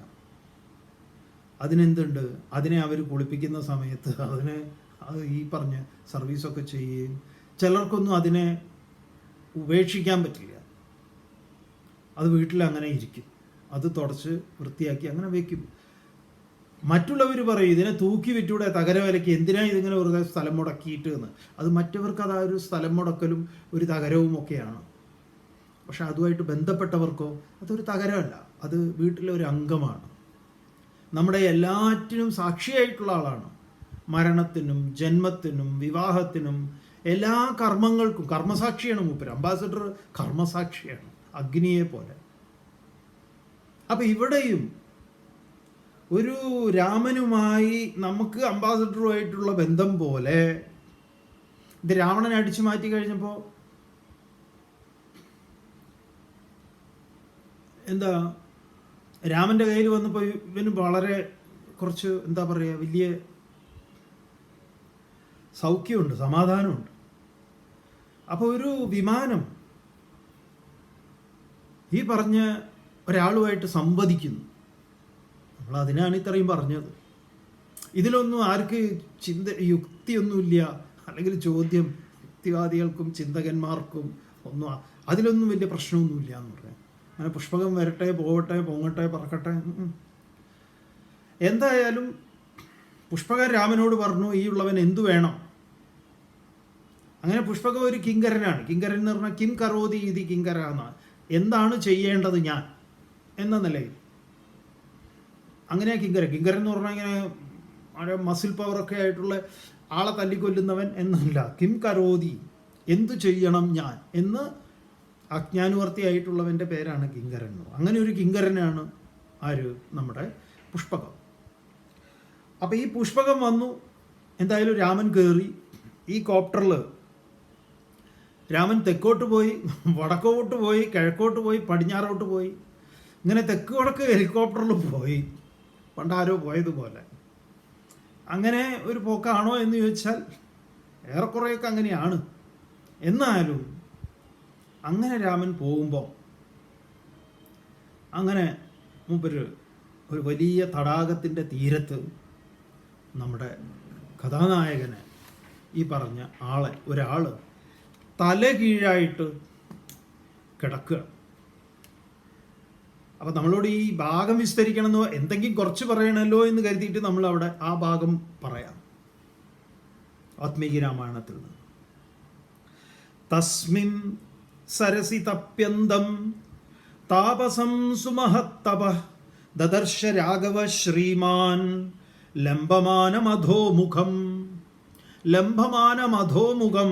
അതിനെന്തുണ്ട്, അതിനെ അവർ കുളിപ്പിക്കുന്ന സമയത്ത് ഈ പറഞ്ഞ സർവീസൊക്കെ ചെയ്യുകയും, ചിലർക്കൊന്നും അതിനെ ഉപേക്ഷിക്കാൻ പറ്റില്ല. അത് വീട്ടിൽ അങ്ങനെ ഇരിക്കും, അത് തുടച്ച് വൃത്തിയാക്കി അങ്ങനെ വയ്ക്കും. മറ്റുള്ളവർ പറയും ഇതിനെ തൂക്കി വിറ്റൂടെ തകരവിലയ്ക്ക്, എന്തിനാ ഇതിങ്ങനെ വെറുതെ സ്ഥലം മുടക്കിയിട്ട് എന്ന്. അത് മറ്റവർക്ക് അതാ ഒരു സ്ഥലം മുടക്കലും ഒരു തകരവും ഒക്കെയാണ്. പക്ഷെ അതുമായിട്ട് ബന്ധപ്പെട്ടവർക്കോ അതൊരു തകരമല്ല, അത് വീട്ടിലെ ഒരു അംഗമാണ്. നമ്മുടെ എല്ലാറ്റിനും സാക്ഷിയായിട്ടുള്ള ആളാണ്. മരണത്തിനും ജന്മത്തിനും വിവാഹത്തിനും എല്ലാ കർമ്മങ്ങൾക്കും കർമ്മസാക്ഷിയാണ് മൂപ്പര്. അംബാസഡർ കർമ്മസാക്ഷിയാണ്, അഗ്നിയെ പോലെ. അപ്പം ഇവിടെയും ഒരു രാമനുമായി നമുക്ക് അംബാസഡറുമായിട്ടുള്ള ബന്ധം പോലെ ഇത് രാവണനെ അടിച്ചു മാറ്റി കഴിഞ്ഞപ്പോൾ എന്താ രാമൻ്റെ കയ്യിൽ വന്നപ്പോൾ ഇവന് വളരെ കുറച്ച് എന്താ പറയുക, വലിയ സൗഖ്യമുണ്ട്, സമാധാനമുണ്ട്. അപ്പോൾ ഒരു വിമാനം ഈ പറഞ്ഞ ഒരാളുമായിട്ട് സംവദിക്കുന്നു. നമ്മൾ അതിനാണ് ഇത്രയും പറഞ്ഞത്. ഇതിലൊന്നും ആർക്ക് യുക്തിയൊന്നുമില്ല, അല്ലെങ്കിൽ ചോദ്യം യുക്തിവാദികൾക്കും ചിന്തകന്മാർക്കും ഒന്നും അതിലൊന്നും വലിയ പ്രശ്നമൊന്നുമില്ല എന്ന് പറയാം. അങ്ങനെ പുഷ്പകം വരട്ടെ, പോവട്ടെ, പൊങ്ങട്ടെ, പറക്കട്ടെ. എന്തായാലും പുഷ്പകൻ രാമനോട് പറഞ്ഞു, ഈ ഉള്ളവൻ എന്തു വേണം. അങ്ങനെ പുഷ്പകം ഒരു കിങ്കരനാണ്. കിങ്കരൻ എന്ന് പറഞ്ഞാൽ കിം കറോതി ഇതി കിങ്കര എന്നാണ്, എന്താണ് ചെയ്യേണ്ടത് ഞാൻ എന്ന നിലയിൽ. അങ്ങനെ കിങ്കരൻ എന്ന് പറഞ്ഞാൽ ഇങ്ങനെ മസിൽ പവറൊക്കെ ആയിട്ടുള്ള ആളെ തല്ലിക്കൊല്ലുന്നവൻ എന്നല്ല. കിം കരോതി, എന്തു ചെയ്യണം ഞാൻ എന്ന് അജ്ഞാനുവർത്തിയായിട്ടുള്ളവൻ്റെ പേരാണ് കിങ്കരൻ. അങ്ങനെ ഒരു കിങ്കരനാണ് ആര്, നമ്മുടെ പുഷ്പകം. അപ്പം ഈ പുഷ്പകം വന്നു. എന്തായാലും രാമൻ കയറി ഈ കോപ്റ്ററിൽ. രാമൻ തെക്കോട്ട് പോയി, വടക്കോട്ട് പോയി, കിഴക്കോട്ട് പോയി, പടിഞ്ഞാറോട്ട് പോയി. ഇങ്ങനെ തെക്ക് വടക്ക് ഹെലികോപ്റ്ററിൽ പോയി, പണ്ടാരോ പോയതുപോലെ. അങ്ങനെ ഒരു പോക്കാണോ എന്ന് ചോദിച്ചാൽ ഏറെക്കുറെയൊക്കെ അങ്ങനെയാണ്. എന്നാലും അങ്ങനെ രാമൻ പോകുമ്പോൾ അങ്ങനെ മുമ്പൊരു വലിയ തടാകത്തിൻ്റെ തീരത്ത് നമ്മുടെ കഥാനായകനെ, ഈ പറഞ്ഞ ഒരാൾ തല കീഴായിട്ട് കിടക്കുക. അപ്പം നമ്മളോട് ഈ ഭാഗം വിസ്തരിക്കണമെന്നോ എന്തെങ്കിലും കുറച്ച് പറയണമല്ലോ എന്ന് കരുതിയിട്ട് നമ്മളവിടെ ആ ഭാഗം പറയാം. വാത്മീകി രാമായണത്തിൽ നിന്ന്. തസ്മിൻ സരസി തപ്യന്തം താപസം സുമഹത്തപ ദദർശ രാഘവ ശ്രീമാൻ ലംബമാനമധോമുഖം. ലംബമാനമധോമുഖം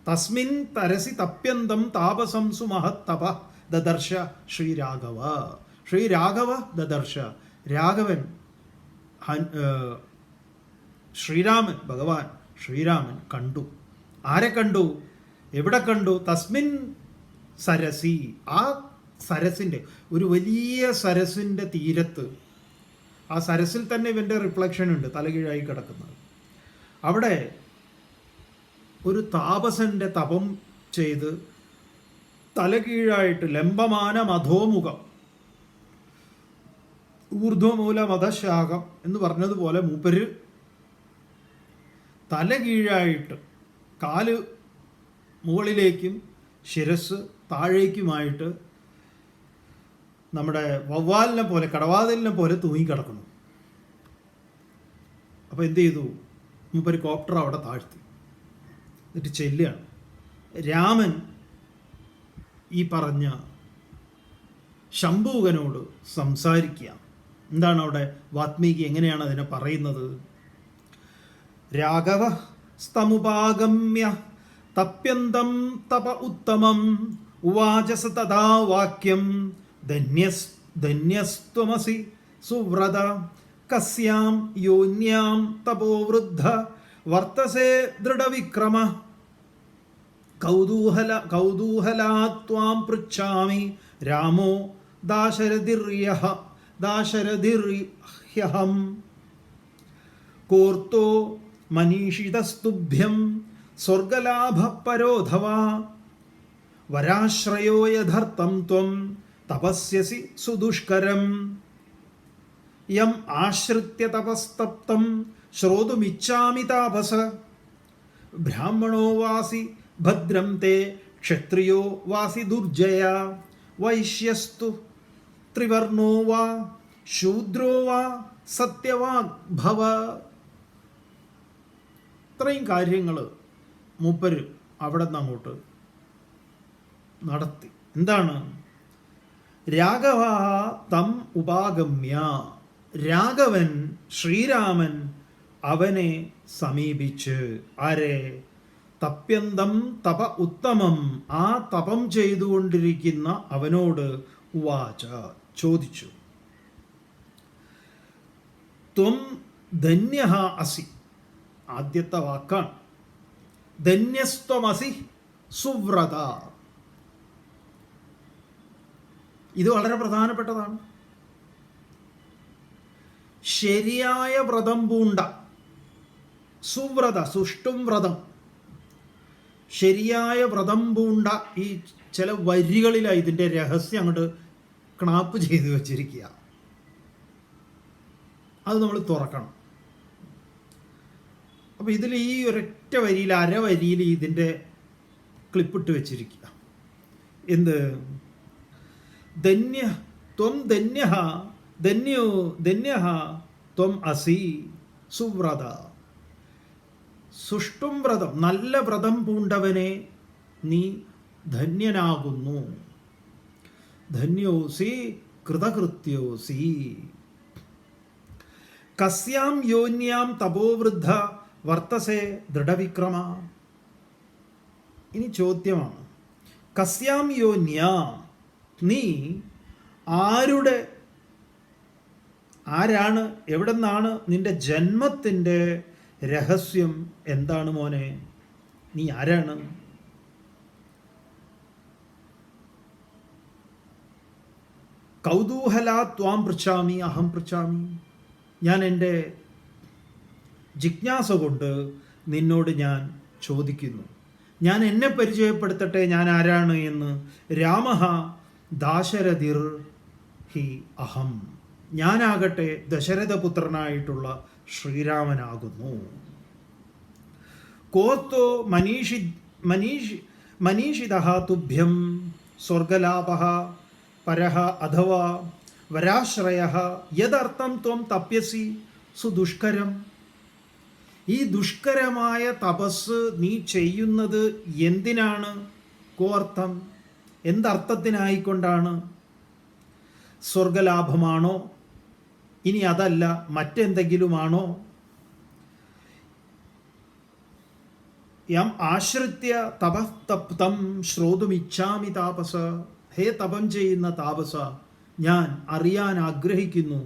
തസ്മിൻ തരസി തപ്യന്തം താപസം സുമഹത്തപ ദദർശ ശ്രീരാഘവ. ശ്രീരാഘവ ദദർശ, രാഘവൻ ശ്രീരാമൻ, ഭഗവാൻ ശ്രീരാമൻ കണ്ടു. ആരെ കണ്ടു, എവിടെ കണ്ടു? തസ്മിൻ സരസി, ആ സരസിൻ്റെ, ഒരു വലിയ സരസിൻ്റെ തീരത്ത്. ആ സരസിൽ തന്നെ ഇവൻ്റെ റിഫ്ലക്ഷൻ ഉണ്ട്, തലകീഴായി കിടക്കുന്നത്. അവിടെ ഒരു താപസൻ്റെ തപം ചെയ്ത് തലകീഴായിട്ട്, ലംബമാന മധോമുഖം, ഊർധ്വമൂല മധശാഖം എന്ന് പറഞ്ഞതുപോലെ മൂപ്പര് തലകീഴായിട്ട്, കാല് മുകളിലേക്കും ശിരസ് താഴേക്കുമായിട്ട് നമ്മുടെ വവ്വാലിനെ പോലെ, കടവാതിലിനെ പോലെ തൂങ്ങിക്കിടക്കുന്നു. അപ്പോൾ എന്ത് ചെയ്തു, മൂപ്പര് കോപ്റ്റർ അവിടെ താഴ്ത്തി. എന്നിട്ട് ചെല്ലുകയാണ്. രാമൻ ഈ പറഞ്ഞ ശംഭൂകനോട് സംസാരിക്കുക. എന്താണ് അവിടെ വാത്മീകി എങ്ങനെയാണ് അതിനെ പറയുന്നത്? രാഘവ സ്തമുപാഗമ്യ തപ്യന്തം തപ ഉത്തമം ഉവാചസ തഥാ വാക്യം ധന്യസ്ത്വമസി സുവ്രത കസ്യാം യോന്യാം തപോവൃദ്ധ വർത്തസേ ദൃഢവിക്രമ കൗതൂഹലാത്വാം പൃച്ഛാമി രാമോ ദാശരഥിർഹ്യഹം കോർത്തോ മനീഷിതസ്തുഭ്യം സ്വർഗലാഭപരോധവാ വരാശ്രയോ യഥർത്ഥം ത്വം തപസ്യസി സുദുഷ്കരം യം ആശ്രിത്യ തപസ്തപ്തം ശ്രോതുമിച്ഛാമി താപസ ബ്രാഹ്മണോ വാസി ഭദ്രം തേ ക്ഷത്രിയോ വാസി ദുർജയ വൈശ്യസ്തു ത്രിവർണോ വാ ശൂദ്രോ വാ സത്യവാഗ്ഭവ. ഇത്രയും കാര്യങ്ങൾ മൂപ്പര് അവിടെ നിന്ന് അങ്ങോട്ട് നടത്തി. എന്താണ്? രാഘവ തം ഉപാഗമ്യ, രാഘവൻ ശ്രീരാമൻ അവനെ സമീപിച്ച്. ആരെ? തപ്യന്തം തപ ഉത്തമം, ആ തപം ചെയ്തുകൊണ്ടിരിക്കുന്ന അവനോട് ഉവാച, ചോദിച്ചു. ത്വം ധന്യഃ അസി, ആദ്യത്തെ വാക്കാണ്. ധന്യസ്ത്വമസി സുവ്രത. ഇത് വളരെ പ്രധാനപ്പെട്ടതാണ്. ശരിയായ വ്രതം പൂണ്ട, സുവ്രത, സുഷ്ടും വ്രതം, ശരിയായ വ്രതം പൂണ്ട, ഈ ചില വരികളിലാണ് ഇതിൻ്റെ രഹസ്യം അങ്ങോട്ട് ക്ണാപ്പ് ചെയ്ത് വച്ചിരിക്കുക. അത് നമ്മൾ തുറക്കണം. അപ്പോൾ ഇതിൽ ഈ ഒരൊറ്റ വരിയിൽ, അരവരിയിൽ ഇതിൻ്റെ ക്ലിപ്പിട്ട് വെച്ചിരിക്കുക. എന്ത്? ധന്യ ത്വം ധന്യഃ ധന്യോ ധന്യഃ ത്വം അസി സുവ്രത. സുഷ്ടും വ്രതം, നല്ല വ്രതം പൂണ്ടവനെ നീ ധന്യനാകുന്നു. ധന്യോസി കൃതകൃത്യോസി. കസ്യാം യോന്യാം തപോവൃദ്ധ വർത്തസേ ദൃഢവിക്രമ. ഇനി ചോദ്യമാണ്, കസ്യാം യോന്യാം, നീ ആരാണ്, എവിടെ നിന്നാണ്, നിന്റെ ജന്മത്തിൻ്റെ രഹസ്യം എന്താണ് മോനെ? നീ ആരാണ്? കൗതൂഹലാ ത്വാം പൃച്ഛാമി അഹം പൃച്ഛാമി. ഞാൻ എൻ്റെ ജിജ്ഞാസ കൊണ്ട് നിന്നോട് ഞാൻ ചോദിക്കുന്നു. ഞാൻ എന്നെ പരിചയപ്പെടുത്തട്ടെ, ഞാൻ ആരാണ് എന്ന്. രാമഃ ദാശരഥിർ ഹി അഹം. ഞാനാകട്ടെ ദശരഥപുത്രനായിട്ടുള്ള ശ്രീരാമനാകുന്നു. കോത്തോ മനീഷിതഃ തുഭ്യം സ്വർഗലാഭഃ പരഃ അഥവാ വരാശ്രയഃ യദർത്ഥം ത്വം തപ്യസി സുദുഷ്കരം. ഈ ദുഷ്കരമായ തപസ് നീ ചെയ്യുന്നത് എന്തിനാണ്? കോർത്ഥം, എന്തർത്ഥത്തിനായിക്കൊണ്ടാണ്? സ്വർഗലാഭമാണോ? ഇനി അതല്ല മറ്റെന്തെങ്കിലുമാണോ? യം ആശ്രിത്യ തപസ്തപ്തം ശ്രോതുമിച്ഛാമി താപസ. ഹേ തപം ചെയ്യുന്ന താപസ, ഞാൻ അറിയാൻ ആഗ്രഹിക്കുന്നു,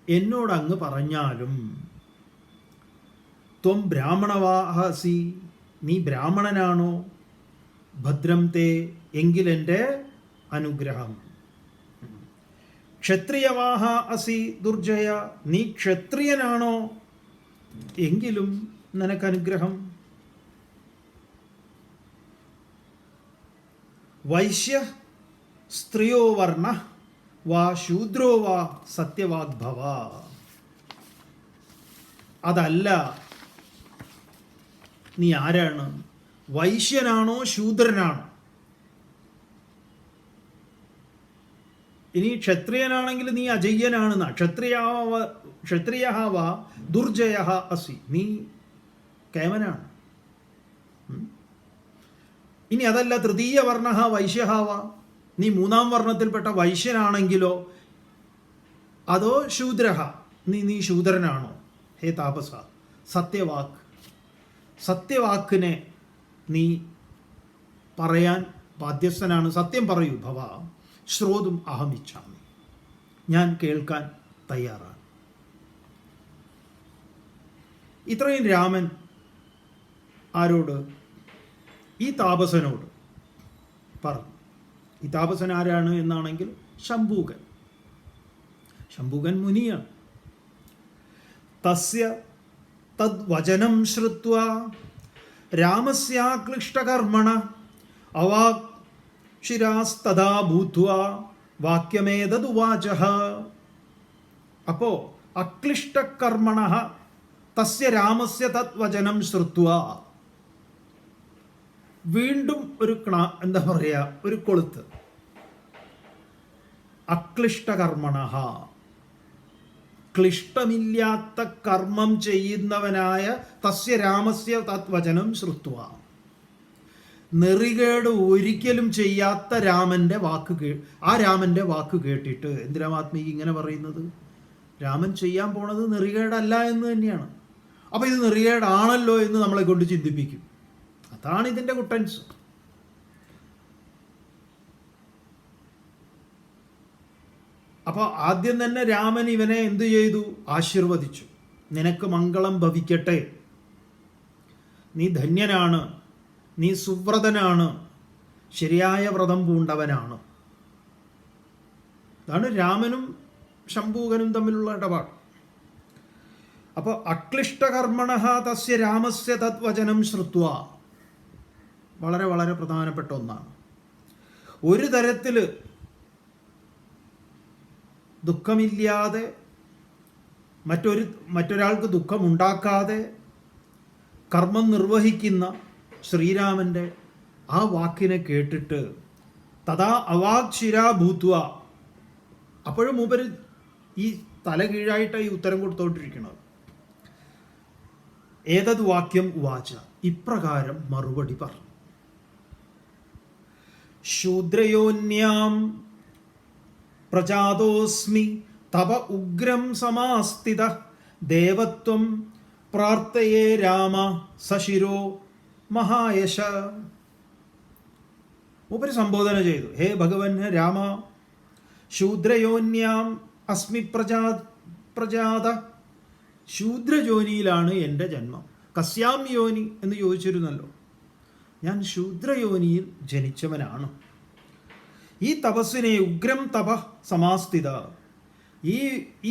എന്നോടങ്ങ് പറഞ്ഞാലും. ത്വം ബ്രാഹ്മണവാഹസി, നീ ബ്രാഹ്മണനാണോ? ഭദ്രം തേ, എങ്കിലെൻ്റെ അനുഗ്രഹം. ക്ഷത്രിയവാഹ അസി ദുർജയ, നീ ക്ഷത്രിയനാണോ? എങ്കിലും നിനക്കനുഗ്രഹം. വൈശ്യ സ്ത്രീയോ വർണ്ണ വാ ശൂദ്രോ വാ സത്യവാഗ്ഭവ. അതല്ല, നീ ആരാണ്? വൈശ്യനാണോ ശൂദ്രനാണോ? ഇനി ക്ഷത്രിയനാണെങ്കിൽ നീ അജയ്യനാണെന്ന. ക്ഷത്രിയ വാ ദുർജയ അസി, നീ കേമനാണ്. ഇനി അതല്ല, തൃതീയ വർണ്ണ വൈശ്യ വാ, നീ മൂന്നാം വർണ്ണത്തിൽപ്പെട്ട വൈശ്യനാണെങ്കിലോ? അതോ ശൂദ്രഹ, നീ ശൂദ്രനാണോ? ഹേ താപസ, സത്യവാക്കിനെ നീ പറയാൻ ബാധ്യസ്ഥനാണ്. സത്യം പറയൂ ഭവ. ശ്രോതും അഹമിച്ഛാമി, ഞാൻ കേൾക്കാൻ തയ്യാറാണ്. ഇത്രയും രാമൻ ആരോട്? ഈ താപസനോട് പറഞ്ഞു. ഈ താപസൻ ആരാണ് എന്നാണെങ്കിൽ ശംഭൂകൻ. ശംഭൂകൻ മുനിയാണ്. തസ്യ തദ്വചനം ശ്രുത്വാ രാമസ്യാക്ലിഷ്ടകർമ്മണ അവാക് ശിരാസ്തദാ ഭൂത്വാ വാക്യമേതദുവാചഃ. അപ്പോൾ അക്ലിഷ്ടകർമ്മണ തസ്യ രാമസ്യ തദ്വചനം ശ്രുത്വാ, വീണ്ടും ഒരു എന്താ പറയുക, ഒരു കൊളുത്ത്. അക്ലിഷ്ടകർമ്മണ, ക്ലിഷ്ടമില്ലാത്ത കർമ്മം ചെയ്യുന്നവനായ തസ്യ രാമസ്യ തദ്വചനം ശ്രുത്വാ, നെറികേട് ഒരിക്കലും ചെയ്യാത്ത ആ രാമൻ്റെ വാക്ക് കേട്ടിട്ട്. എന്തിനാ വാത്മീകി ഇങ്ങനെ പറയുന്നത്? രാമൻ ചെയ്യാൻ പോണത് നെറികേടല്ല എന്ന് തന്നെയാണ്. അപ്പോൾ ഇത് നെറികേടാണല്ലോ എന്ന് നമ്മളെ കൊണ്ട് ചിന്തിപ്പിക്കും. അതാണ് ഇതിൻ്റെ കുട്ടൻസ്. അപ്പോൾ ആദ്യം തന്നെ രാമൻ ഇവനെ എന്തു ചെയ്തു? ആശീർവദിച്ചു. നിനക്ക് മംഗളം ഭവിക്കട്ടെ, നീ ധന്യനാണ്, നീ സുവ്രതനാണ്, ശരിയായ വ്രതം പൂണ്ടവനാണ്. അതാണ് രാമനും ശംഭൂകനും തമ്മിലുള്ള ഇടപാട്. അപ്പോൾ അക്ലിഷ്ടകർമ്മണ തസ്യ രാമസ്യ തദ്വചനം ശ്രുത്വ വളരെ വളരെ പ്രധാനപ്പെട്ട ഒന്നാണ്. ഒരു തരത്തിൽ ദുഃഖമില്ലാതെ മറ്റൊരാൾക്ക് ദുഃഖമുണ്ടാക്കാതെ കർമ്മം നിർവഹിക്കുന്ന ശ്രീരാമൻ്റെ ആ വാക്കിനെ കേട്ടിട്ട് തഥാ അവാക്ഷിരാ ഭൂത്വ, അപ്പോഴും മൂപ്പര് ഈ തല കീഴായിട്ടാണ് ഈ ഉത്തരം കൊടുത്തോണ്ടിരിക്കുന്നത്. ഏതത് വാക്യം ഉവാച, ഇപ്രകാരം മറുപടി പറഞ്ഞു. ശൂദ്രയോന്യാം പ്രജാതോസ്മി തവ ഉഗ്രം സമാസ്ഥിത ദേവത്വം പ്രാർത്ഥയേ രാമ സശിരോ മഹായശ. മൂപ്പര് സംബോധന ചെയ്തു, ഹേ ഭഗവൻ രാമ, ശൂദ്രയോന്യാം അസ്മി പ്രജാത, ശൂദ്രജോനിയിലാണ് എൻ്റെ ജന്മം. കസ്യാം യോനി എന്ന് ചോദിച്ചിരുന്നല്ലോ. ഞാൻ ശൂദ്രയോനിയിൽ ജനിച്ചവനാണ്. ഈ തപസ്സിനെ ഉഗ്രം തപ സമാസ്ഥിത,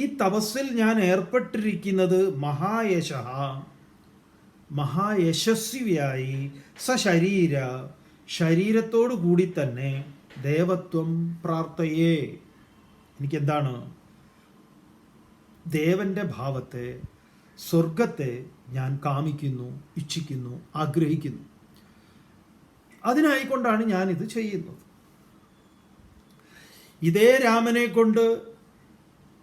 ഈ തപസ്സിൽ ഞാൻ ഏർപ്പെട്ടിരിക്കുന്നത് മഹായശ, മഹായശസ്വിയായി സശരീര, ശരീരത്തോടു കൂടി തന്നെ ദേവത്വം പ്രാർത്ഥയേ, എനിക്കെന്താണ് ദേവൻ്റെ ഭാവത്തെ, സ്വർഗത്തെ ഞാൻ കാമിക്കുന്നു, ഇച്ഛിക്കുന്നു, ആഗ്രഹിക്കുന്നു. അതിനായിക്കൊണ്ടാണ് ഞാനിത് ചെയ്യുന്നത്. ഇതേ രാമനെ കൊണ്ട്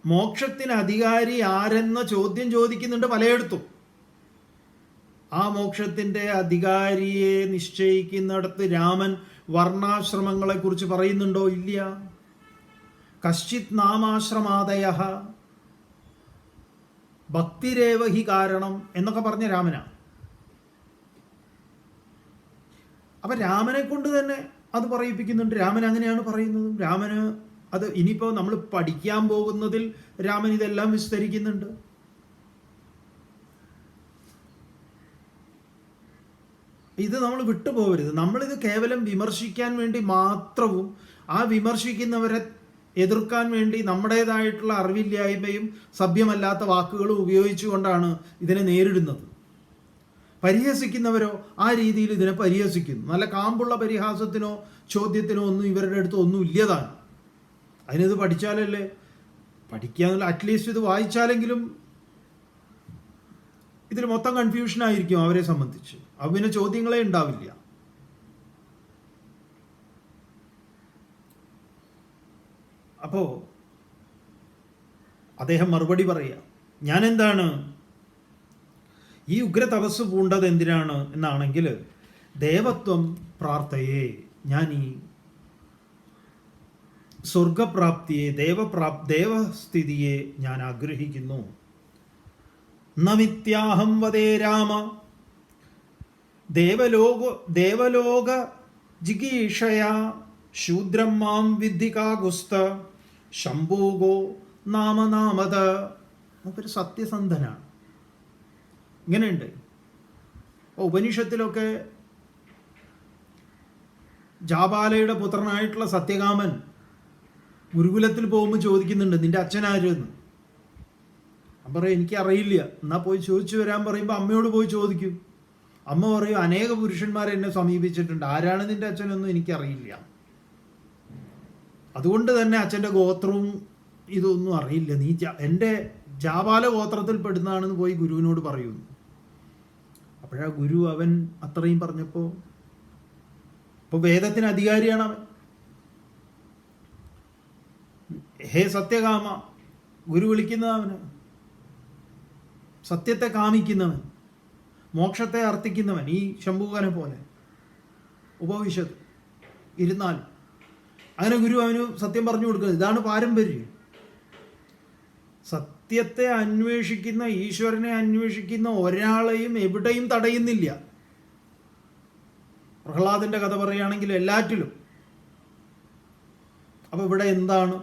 മോക്ഷത്തിന് അധികാരി ആരെന്ന ചോദ്യം ചോദിക്കുന്നുണ്ട് പലയിടത്തും. ആ മോക്ഷത്തിൻ്റെ അധികാരിയെ നിശ്ചയിക്കുന്നിടത്ത് രാമൻ വർണ്ണാശ്രമങ്ങളെക്കുറിച്ച് പറയുന്നുണ്ടോ? ഇല്ല. കശ്ചിത് നാമാശ്രമാദയ ഭക്തിരേവഹി കാരണം എന്നൊക്കെ പറഞ്ഞ രാമനാണ്. അപ്പം രാമനെ കൊണ്ട് തന്നെ അത് പറയിപ്പിക്കുന്നുണ്ട്. രാമൻ അങ്ങനെയാണ് പറയുന്നത്. രാമന് അത് ഇനിയിപ്പോൾ നമ്മൾ പഠിക്കാൻ പോകുന്നതിൽ രാമൻ ഇതെല്ലാം വിസ്തരിക്കുന്നുണ്ട്. ഇത് നമ്മൾ വിട്ടുപോകരുത്. നമ്മളിത് കേവലം വിമർശിക്കാൻ വേണ്ടി മാത്രവും ആ വിമർശിക്കുന്നവരെ എതിർക്കാൻ വേണ്ടി നമ്മുടേതായിട്ടുള്ള അറിവില്ലായ്മയും സഭ്യമല്ലാത്ത വാക്കുകളും ഉപയോഗിച്ചുകൊണ്ടാണ് ഇതിനെ നേരിടുന്നത്. പരിഹസിക്കുന്നവരോ ആ രീതിയിൽ ഇതിനെ പരിഹസിക്കുന്നു. നല്ല കാമ്പുള്ള പരിഹാസത്തിനോ ചോദ്യത്തിനോ ഒന്നും ഇവരുടെ അടുത്ത് ഒന്നും ഇല്ലതാണ്. അതിനിത് പഠിച്ചാലല്ലേ, പഠിക്കാന്നുള്ള അറ്റ്ലീസ്റ്റ് ഇത് വായിച്ചാലെങ്കിലും ഇതിൽ മൊത്തം കൺഫ്യൂഷനായിരിക്കും അവരെ സംബന്ധിച്ച്. അപ്പം പിന്നെ ചോദ്യങ്ങളെ ഉണ്ടാവില്ല. അപ്പോൾ അദ്ദേഹം മറുപടി പറയുക, ഞാൻ എന്താണ് ഈ ഉഗ്ര തപസ് പൂണ്ടത് എന്തിനാണ് എന്നാണെങ്കിൽ, ദേവത്വം പ്രാർത്ഥയെ, ഞാൻ ഈ സ്വർഗപ്രാപ്തിയെ, ദേവസ്ഥിതിയെ ഞാൻ ആഗ്രഹിക്കുന്നു. നമിത്യാഹം വദേ രാമ ദേവലോക ജിഗീഷയാ ശൂദ്രം മാം വിദ്ധികാകുസ്ത ശംഭൂഗോ നാമനാമത. നമുക്കൊരു സത്യസന്ധനാണ്. ഇങ്ങനെയുണ്ട്. ഉപനിഷത്തിലൊക്കെ ജാബാലയുടെ പുത്രനായിട്ടുള്ള സത്യകാമൻ ഗുരുകുലത്തിൽ പോകുമ്പോൾ ചോദിക്കുന്നുണ്ട്, നിന്റെ അച്ഛനാരെന്ന്. ഞാൻ പറയും എനിക്കറിയില്ല. എന്നാൽ പോയി ചോദിച്ചു വരാൻ പറയുമ്പോൾ അമ്മയോട് പോയി ചോദിക്കും. അമ്മ പറയും, അനേക പുരുഷന്മാരെ എന്നെ സമീപിച്ചിട്ടുണ്ട്, ആരാണ് നിന്റെ അച്ഛനൊന്നും എനിക്കറിയില്ല. അതുകൊണ്ട് തന്നെ അച്ഛൻ്റെ ഗോത്രവും ഇതൊന്നും അറിയില്ല, നീ എൻ്റെ ജാബാല ഗോത്രത്തിൽ പെടുന്നതാണെന്ന് പോയി ഗുരുവിനോട് പറയുന്നു. അപ്പോഴാ ഗുരു അവൻ അത്രയും പറഞ്ഞപ്പോൾ, ഇപ്പോൾ വേദത്തിന് അധികാരിയാണ് അവൻ. ഹേ സത്യകാമ, ഗുരു വിളിക്കുന്നത് അവന്. സത്യത്തെ കാമിക്കുന്നവൻ, മോക്ഷത്തെ അർത്ഥിക്കുന്നവൻ, ഈ ശംഭൂകനെ പോലെ ഉപവിശത് ഇരുന്നാൽ. അങ്ങനെ ഗുരു അവന് സത്യം പറഞ്ഞു കൊടുക്കുന്നത്. ഇതാണ് പാരമ്പര്യം. സത്യത്തെ അന്വേഷിക്കുന്ന, ഈശ്വരനെ അന്വേഷിക്കുന്ന ഒരാളെയും എവിടെയും തടയുന്നില്ല. പ്രഹ്ലാദന്റെ കഥ പറയുകയാണെങ്കിൽ എല്ലാറ്റിലും. അപ്പോൾ ഇവിടെ എന്താണ്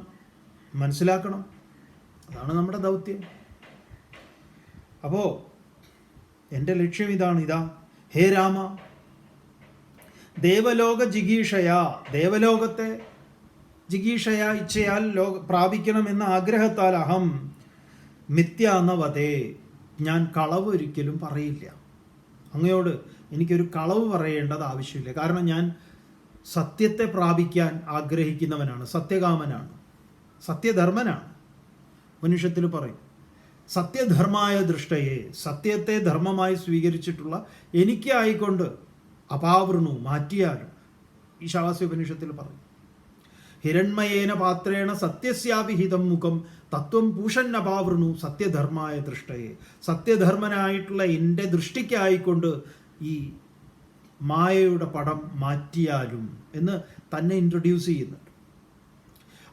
മനസ്സിലാക്കണം, അതാണ് നമ്മുടെ ദൗത്യം. അപ്പോൾ എൻ്റെ ലക്ഷ്യം ഇതാണ്. ഇതാ, ഹേ രാമ, ദേവലോക ജിഗീഷയാ, ദേവലോകത്തെ ജിഗീഷയ ഇച്ഛയാൽ പ്രാപിക്കണമെന്ന ആഗ്രഹത്താൽ അഹം മിഥ്യാന്നവതേ, ഞാൻ കളവ് ഒരിക്കലും പറയില്ല. അങ്ങയോട് എനിക്കൊരു കളവ് പറയേണ്ടത് ആവശ്യമില്ല. കാരണം ഞാൻ സത്യത്തെ പ്രാപിക്കാൻ ആഗ്രഹിക്കുന്നവനാണ്, സത്യകാമനാണ്, സത്യധർമ്മനാണ്. മനുഷ്യത്തിൽ പറയും സത്യധർമായ ദൃഷ്ടയെ, സത്യത്തെ ധർമ്മമായി സ്വീകരിച്ചിട്ടുള്ള എനിക്കായിക്കൊണ്ട് അപാവൃണു മാറ്റിയാലും, ഈ ശാസ്ത്രോപനിഷത്തിൽ പറയും ഹിരൺമയേന പാത്രേണ സത്യസ്യാഭിഹിതം മുഖം തത്വം പൂഷൻ അപാവൃണു സത്യധർമായ ദൃഷ്ടയെ, സത്യധർമ്മനായിട്ടുള്ള എൻ്റെ ദൃഷ്ടിക്കായിക്കൊണ്ട് ഈ മായയുടെ പടം മാറ്റിയാലും എന്ന് തന്നെ ഇൻട്രൊഡ്യൂസ് ചെയ്യുന്നുണ്ട്.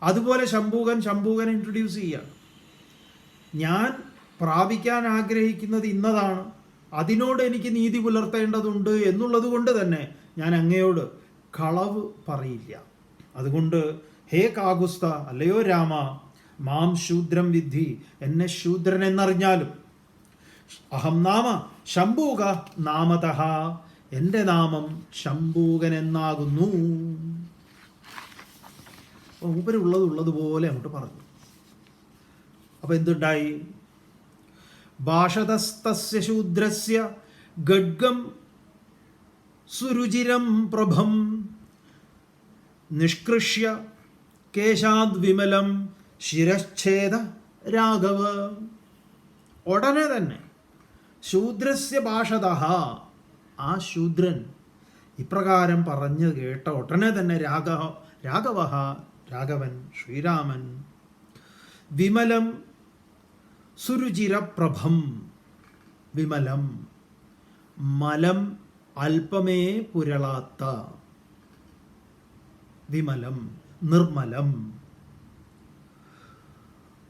അതുപോലെ ശംഭൂകൻ ഇൻട്രൊഡ്യൂസ് ചെയ്യുകയാണ്. ഞാൻ പ്രാപിക്കാൻ ആഗ്രഹിക്കുന്നത് ഇന്നതാണ്, അതിനോട് എനിക്ക് നീതി പുലർത്തേണ്ടതുണ്ട് എന്നുള്ളത് കൊണ്ട് തന്നെ ഞാൻ അങ്ങയോട് കളവ് പറയില്ല. അതുകൊണ്ട് ഹേ കാകുസ്ത, അല്ലയോ രാമ, മാം ശൂദ്രം വിദ്ധി, എന്നെ ശൂദ്രൻ എന്നറിഞ്ഞാലും, അഹം നാമ ശംഭൂക നാമതഃ, എൻ്റെ നാമം ശംഭൂകൻ എന്നാകുന്നു. ഉള്ളതുപോലെ അങ്ങോട്ട് പറഞ്ഞു. അപ്പൊ എന്തുണ്ടായി? ഭാഷതസ്തസ്യ ശൂദ്രസ്യ ഗഡ്ഗം സുരുചിരം പ്രഭം നിഷ്കൃഷ്യ കേശാദ് വിമലം ശിരച്ഛേദ രാഘവ. ഉടനെ തന്നെ ശൂദ്രസ്യ ഭാഷതഃ, ആ ശൂദ്രൻ ഇപ്രകാരം പറഞ്ഞു കേട്ട ഉടനെ തന്നെ രാഘവൻ ശ്രീരാമൻ വിമലം സുരുചിരപ്രഭം, വിമലം മലം അല്പമേ പുരളാത്ത, വിമലം നിർമ്മലം,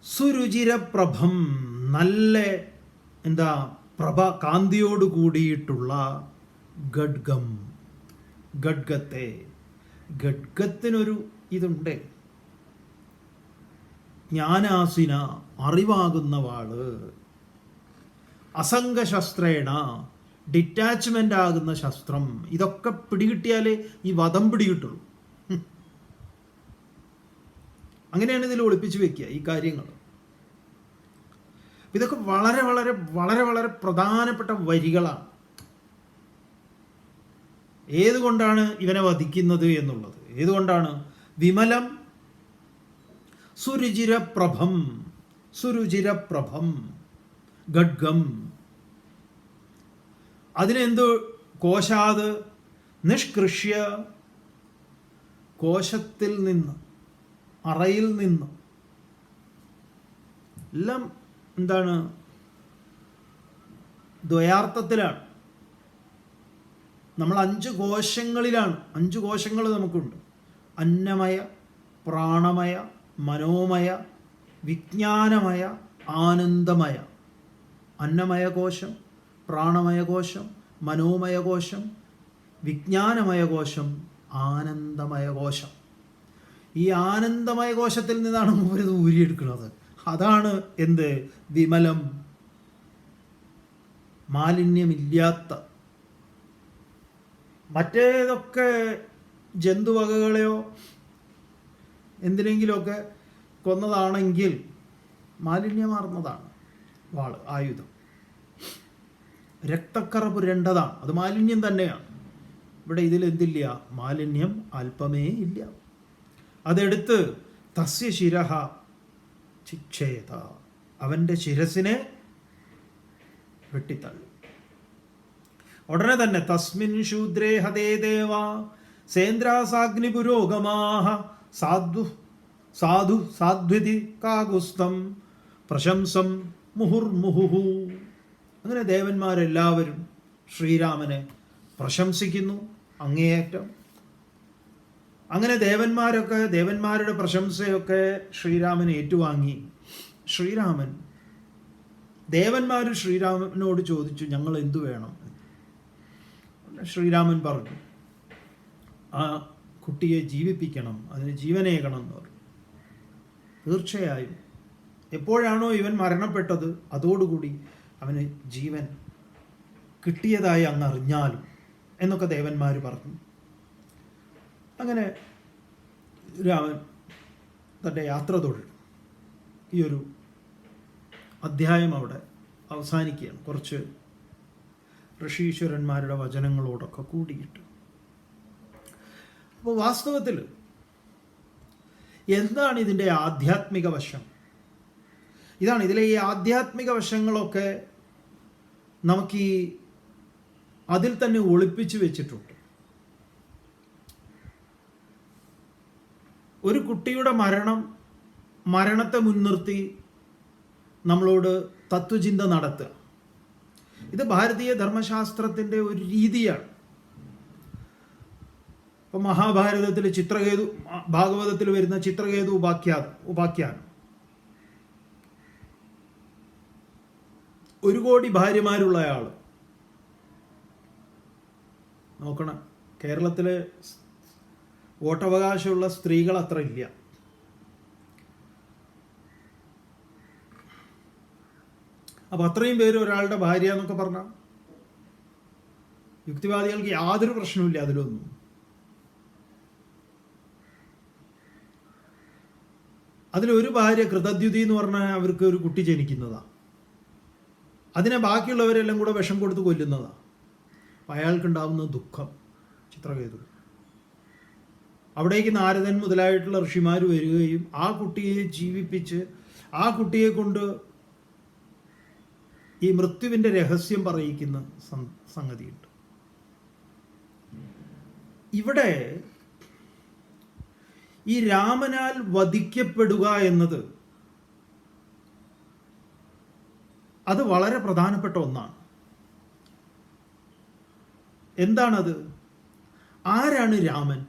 സുരുചിരപ്രഭം നല്ല പ്രഭ കാന്തിയോട് കൂടിയിട്ടുള്ള ഗഡ്ഗം, ഗഡ്ഗത്തിനൊരു ഇതുണ്ട്, ജ്ഞാനാസിന അറിവാകുന്ന വാള്, അസംഗശസ്ത്രേണ ഡിറ്റാച്ച്മെൻ്റ് ആകുന്ന ശസ്ത്രം. ഇതൊക്കെ പിടികിട്ടിയാലേ ഈ വധം പിടികിട്ടുള്ളൂ. അങ്ങനെയാണ് ഇതിൽ ഒളിപ്പിച്ചു വെക്കുക ഈ കാര്യങ്ങൾ. ഇതൊക്കെ വളരെ വളരെ വളരെ വളരെ പ്രധാനപ്പെട്ട വരികളാണ്. ഏതുകൊണ്ടാണ് ഇവനെ വധിക്കുന്നത് എന്നുള്ളത്, ഏതുകൊണ്ടാണ്? വിമലം സുരുചിരപ്രഭം ഗഡ്ഗം. അതിനെന്തു? കോശാത് നിഷ്കൃഷ്യ, കോശത്തിൽ നിന്ന്, അറയിൽ നിന്ന്, എല്ലാം ദ്വയാർത്ഥത്തിലാണ്. നമ്മൾ 5 കോശങ്ങളിലാണ്. 5 കോശങ്ങൾ നമുക്കുണ്ട്: അന്നമയ, പ്രാണമയ, മനോമയ, വിജ്ഞാനമയ, ആനന്ദമയ. അന്നമയ കോശം, പ്രാണമയ കോശം, മനോമയ കോശം, വിജ്ഞാനമയ കോശം, ആനന്ദമയ കോശം. ഈ ആനന്ദമയ കോശത്തിൽ നിന്നാണ് മൂപ്പരിത് ഊരിയെടുക്കുന്നത്. അതാണ് എന്ത്? വിമലം, മാലിന്യമില്ലാത്ത. മറ്റേതൊക്കെ ജന്തുവകകളെയോ എന്തിനെങ്കിലുമൊക്കെ കൊന്നതാണെങ്കിൽ മാലിന്യമാർന്നതാണ് വാള്, ആയുധം. രക്തക്കറ പുരണ്ടതാണ്, അത് മാലിന്യം തന്നെയാണ്. ഇവിടെ ഇതിൽ എന്തില്ല? മാലിന്യം അല്പമേ ഇല്ല. അതെടുത്ത് തസ്യ ശിരഹ ചിച്ഛേത, അവൻ്റെ ശിരസിനെ വെട്ടിത്തള്ളി. ഉടനെ തന്നെ തസ്മിൻ ശൂദ്രേ ഹതേ ദേവ സേന്ദ്രാസാഗ്നി പുരോഗമാഹ സാധ്വിതി കാകുസ്തം പ്രശംസം മുഹുർമുഹുഹു. അങ്ങനെ ദേവന്മാരെല്ലാവരും ശ്രീരാമനെ പ്രശംസിക്കുന്നു അങ്ങേയറ്റം. അങ്ങനെ ദേവന്മാരുടെ പ്രശംസയൊക്കെ ശ്രീരാമൻ ഏറ്റുവാങ്ങി. ദേവന്മാർ ശ്രീരാമനോട് ചോദിച്ചു, ഞങ്ങൾ എന്തു വേണം? ശ്രീരാമൻ പറഞ്ഞു, ആ കുട്ടിയെ ജീവിപ്പിക്കണം, അതിന് ജീവനേകണം എന്ന് പറഞ്ഞു. തീർച്ചയായും എപ്പോഴാണോ ഇവൻ മരണപ്പെട്ടത് അതോടുകൂടി അവന് ജീവൻ കിട്ടിയതായി അങ്ങ് അറിഞ്ഞാലും എന്നൊക്കെ ദേവന്മാർ പറഞ്ഞു. അങ്ങനെ രാമൻ തൻ്റെ യാത്ര തുടരും. ഈ ഒരു അധ്യായം അവിടെ അവസാനിക്കുകയാണ്, കുറച്ച് ഋഷീശ്വരന്മാരുടെ വചനങ്ങളോടൊക്കെ കൂടിയിട്ട്. അപ്പോൾ വാസ്തവത്തിൽ എന്താണ് ഇതിൻ്റെ ആധ്യാത്മിക വശം? ഇതാണ് ഇതിലെ ഈ ആധ്യാത്മിക വശങ്ങളൊക്കെ നമുക്ക് അതിൽ തന്നെ ഒളിപ്പിച്ചു വെച്ചിട്ടുണ്ട്. ഒരു കുട്ടിയുടെ മരണത്തെ മുൻനിർത്തി നമ്മളോട് തത്വചിന്ത നടത്തുക, ഇത് ഭാരതീയ ധർമ്മശാസ്ത്രത്തിൻ്റെ ഒരു രീതിയാണ്. ഇപ്പം മഹാഭാരതത്തിൽ ചിത്രകേതു, ഭാഗവതത്തിൽ വരുന്ന ചിത്രകേതു ഉപാഖ്യാനം, 1 കോടി ഭാര്യമാരുള്ള ആൾ. നോക്കണം, കേരളത്തിലെ വോട്ടവകാശമുള്ള സ്ത്രീകൾ അത്ര ഇല്ല. അപ്പം അത്രയും പേര് ഒരാളുടെ ഭാര്യ എന്നൊക്കെ പറഞ്ഞാൽ യുക്തിവാദികൾക്ക് യാതൊരു പ്രശ്നവുമില്ല അതിലൊന്നും. അതിലൊരു ഭാര്യ കൃതദ്യുതി എന്ന് പറഞ്ഞാൽ അവർക്ക് ഒരു കുട്ടി ജനിക്കുന്നതാണ്, അതിനെ ബാക്കിയുള്ളവരെല്ലാം കൂടെ വിഷം കൊടുത്ത് കൊല്ലുന്നതാണ്. അപ്പം അയാൾക്കുണ്ടാവുന്ന ദുഃഖം ചിത്രകേതു. അവിടേക്ക് നാരദൻ മുതലായിട്ടുള്ള ഋഷിമാർ വരികയും ആ കുട്ടിയെ ജീവിപ്പിച്ച് ആ കുട്ടിയെ കൊണ്ട് ഈ മൃത്യുവിൻ്റെ രഹസ്യം പറയിക്കുന്ന സംഗതിയുണ്ട്. ഇവിടെ ഈ രാമനാൽ വധിക്കപ്പെടുക എന്നത് അത് വളരെ പ്രധാനപ്പെട്ട ഒന്നാണ്. എന്താണത്? ആരാണ് രാമൻ?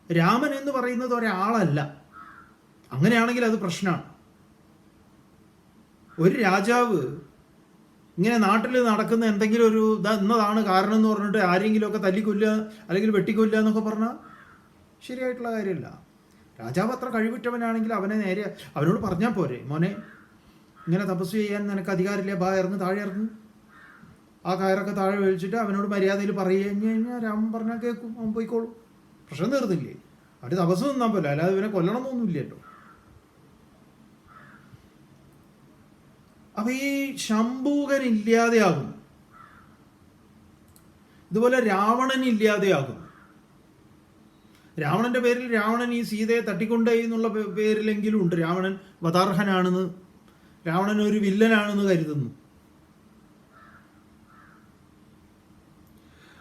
രാമൻ എന്ന് പറയുന്നത് ഒരാളല്ല. അങ്ങനെയാണെങ്കിൽ അത് പ്രശ്നമാണ്. ഒരു രാജാവ് ഇങ്ങനെ നാട്ടിൽ നടക്കുന്ന എന്തെങ്കിലും ഒരു ഇന്നതാണ് കാരണം എന്ന് പറഞ്ഞിട്ട് ആരെങ്കിലുമൊക്കെ തല്ലിക്കൊല്ലുക അല്ലെങ്കിൽ വെട്ടിക്കൊല്ലുക എന്നൊക്കെ പറഞ്ഞാൽ ശരിയായിട്ടുള്ള കാര്യമല്ല. രാജാവ് അത്ര കഴിവുറ്റവനാണെങ്കിൽ അവനെ നേരെ അവനോട് പറഞ്ഞാൽ പോരെ, മോനെ ഇങ്ങനെ തപസ് ചെയ്യാൻ നിനക്ക് അധികാരമില്ല, ഇറങ്ങ് താഴെ ഇറങ്ങ്. ആ കയറൊക്കെ താഴെ വലിച്ചിട്ട് അവനോട് മര്യാദയിൽ പറയുക കഴിഞ്ഞാൽ രാമൻ പറഞ്ഞാൽ കേൾക്കും, അവൻ പോയിക്കോളും, പ്രശ്നം തീർന്നില്ലേ. അവിടെ തപസ് നിന്നാൽ പോലെ, അല്ലാതെ ഇവനെ കൊല്ലണമെന്നൊന്നുമില്ലല്ലോ. അപ്പൊ ഈ ശംഭൂകൻ ഇല്ലാതെയാകും, ഇതുപോലെ രാവണൻ ഇല്ലാതെയാകും. രാവണന്റെ പേരിൽ രാവണൻ ഈ സീതയെ തട്ടിക്കൊണ്ടേ എന്നുള്ള പേരിലെങ്കിലും ഉണ്ട്. രാവണൻ വധാർഹനാണെന്ന്, രാവണൻ ഒരു വില്ലനാണെന്ന് കരുതുന്നു.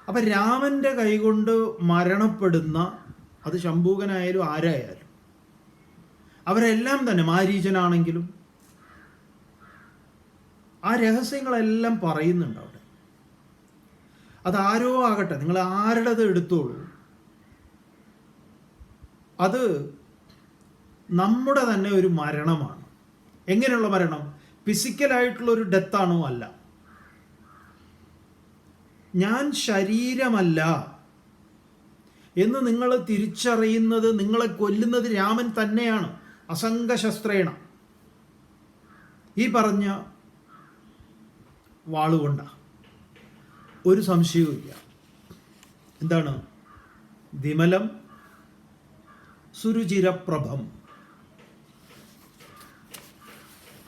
അപ്പൊ രാമന്റെ കൈകൊണ്ട് മരണപ്പെടുന്ന, അത് ശംഭൂകനായാലും ആരായാലും, അവരെല്ലാം തന്നെ, മാരീചനാണെങ്കിലും ആ രഹസ്യങ്ങളെല്ലാം പറയുന്നുണ്ട് അവിടെ. അതാരോ ആകട്ടെ, നിങ്ങൾ ആരുടേത് എടുത്തോളൂ, അത് നമ്മുടെ തന്നെ ഒരു മരണമാണ്. എങ്ങനെയുള്ള മരണം? ഫിസിക്കലായിട്ടുള്ള ഒരു ഡെത്താണോ? അല്ല. ഞാൻ ശരീരമല്ല എന്ന് നിങ്ങൾ തിരിച്ചറിയുന്നത്, നിങ്ങളെ കൊല്ലുന്നത് രാമൻ തന്നെയാണ്, അസംഗശസ്ത്രേണ, ഈ പറഞ്ഞ വാളുകൊണ്ടാണ്. ഒരു സംശയവുമില്ല. എന്താണ്? വിമലം സുരുചിരപ്രഭം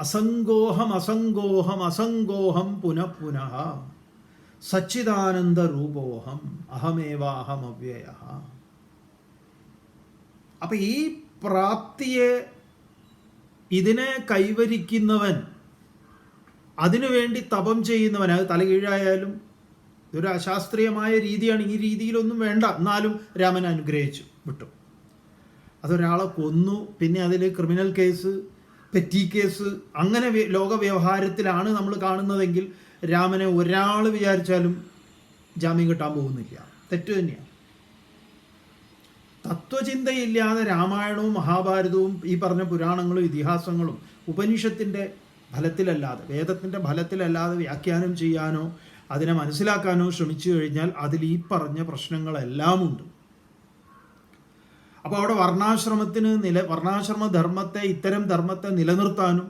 അസംഗോഹം അസംഗോഹം അസംഗോഹം പുനഃ പുനഃ സച്ചിദാനന്ദ രൂപോഹം അഹമേവാഹം അവ്യയ. അപ്പൊ ഈ പ്രാപ്തിയെ, ഇതിനെ കൈവരിക്കുന്നവൻ, അതിനുവേണ്ടി തപം ചെയ്യുന്നവൻ, അത് തലകീഴായാലും ഇതൊരു അശാസ്ത്രീയമായ രീതിയാണ്, ഈ രീതിയിലൊന്നും വേണ്ട, എന്നാലും രാമൻ അനുഗ്രഹിച്ചു വിട്ടു. അതൊരാളെ കൊന്നു, പിന്നെ അതിൽ ക്രിമിനൽ കേസ്, പെറ്റി കേസ്, അങ്ങനെ ലോക വ്യവഹാരത്തിലാണ് നമ്മൾ കാണുന്നതെങ്കിൽ രാമനെ ഒരാൾ വിചാരിച്ചാലും ജാമ്യം കിട്ടാൻ പോകുന്നില്ല. തെറ്റ് തന്നെയാണ്. തത്വചിന്തയില്ലാതെ രാമായണവും മഹാഭാരതവും ഈ പറഞ്ഞ പുരാണങ്ങളും ഇതിഹാസങ്ങളും ഉപനിഷത്തിൻ്റെ ഫലത്തിലല്ലാതെ, വേദത്തിൻ്റെ ഫലത്തിലല്ലാതെ വ്യാഖ്യാനം ചെയ്യാനോ അതിനെ മനസ്സിലാക്കാനോ ശ്രമിച്ചു കഴിഞ്ഞാൽ അതിൽ ഈ പറഞ്ഞ പ്രശ്നങ്ങളെല്ലാം ഉണ്ട്. അപ്പോൾ അവിടെ വർണ്ണാശ്രമ ധർമ്മത്തെ, ഇത്തരം ധർമ്മത്തെ നിലനിർത്താനും,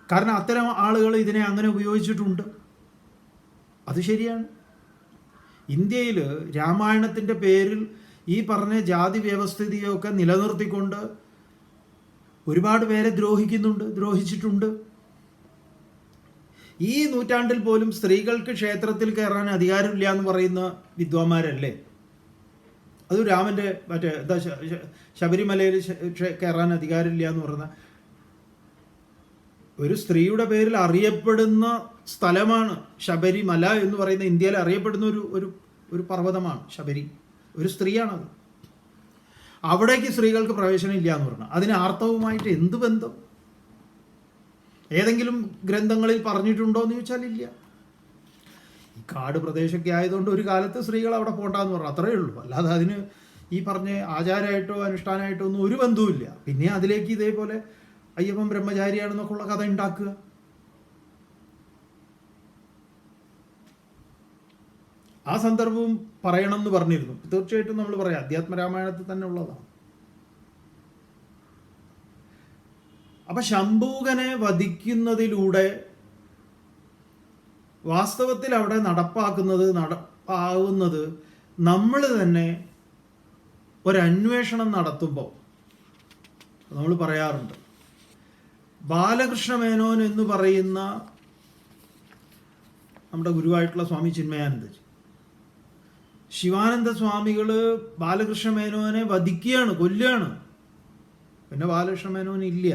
കാരണം അത്തരം ആളുകൾ ഇതിനെ അങ്ങനെ ഉപയോഗിച്ചിട്ടുണ്ട്, അത് ശരിയാണ്. ഇന്ത്യയിൽ രാമായണത്തിൻ്റെ പേരിൽ ഈ പറഞ്ഞ ജാതി വ്യവസ്ഥിതിയൊക്കെ നിലനിർത്തിക്കൊണ്ട് ഒരുപാട് പേരെ ദ്രോഹിച്ചിട്ടുണ്ട്. ഈ നൂറ്റാണ്ടിൽ പോലും സ്ത്രീകൾക്ക് ക്ഷേത്രത്തിൽ കയറാൻ അധികാരമില്ല എന്ന് പറയുന്ന വിദ്വാന്മാരല്ലേ? അത് രാമൻ്റെ മറ്റേ ശബരിമലയിൽ കയറാൻ അധികാരമില്ല എന്ന് പറയുന്ന ഒരു സ്ത്രീയുടെ പേരിൽ അറിയപ്പെടുന്ന സ്ഥലമാണ് ശബരിമല എന്ന് പറയുന്ന. ഇന്ത്യയിൽ അറിയപ്പെടുന്ന ഒരു പർവ്വതമാണ് ശബരി. ഒരു സ്ത്രീയാണത്. അവിടേക്ക് സ്ത്രീകൾക്ക് പ്രവേശനം ഇല്ല എന്ന് പറഞ്ഞാൽ അതിന് ആർത്തവുമായിട്ട് എന്ത് ബന്ധം? ഏതെങ്കിലും ഗ്രന്ഥങ്ങളിൽ പറഞ്ഞിട്ടുണ്ടോ എന്ന് ചോദിച്ചാൽ ഇല്ല. ഈ കാട് പ്രദേശമൊക്കെ ആയതുകൊണ്ട് ഒരു കാലത്ത് സ്ത്രീകൾ അവിടെ പോകണ്ടെന്ന് പറഞ്ഞു, അത്രയേ ഉള്ളൂ. അല്ലാതെ അതിന് ഈ പറഞ്ഞ ആചാരമായിട്ടോ അനുഷ്ഠാനമായിട്ടോ ഒന്നും ഒരു ബന്ധവുമില്ല. പിന്നെ അതിലേക്ക് ഇതേപോലെ അയ്യപ്പൻ ബ്രഹ്മചാരിയാണെന്നൊക്കെ ഉള്ള കഥ ഉണ്ടാക്കുക. ആ സന്ദർഭവും പറയണം എന്ന് പറഞ്ഞിരുന്നു. തീർച്ചയായിട്ടും നമ്മൾ പറയാം, അധ്യാത്മരാമായണത്തിൽ തന്നെ ഉള്ളതാണ്. അപ്പൊ ശംഭൂകനെ വധിക്കുന്നതിലൂടെ വാസ്തവത്തിൽ അവിടെ നടപ്പാവുന്നത് നമ്മൾ തന്നെ ഒരന്വേഷണം നടത്തുമ്പോൾ നമ്മൾ പറയാറുണ്ട്, ബാലകൃഷ്ണ മേനോൻ എന്ന് പറയുന്ന നമ്മുടെ ഗുരുവായിട്ടുള്ള സ്വാമി ചിന്മയാനന്ദജി, ശിവാനന്ദ സ്വാമികൾ ബാലകൃഷ്ണ മേനോനെ വധിക്കുകയാണ്, കൊല്ലുകയാണ്. പിന്നെ ബാലകൃഷ്ണ മേനോൻ ഇല്ല.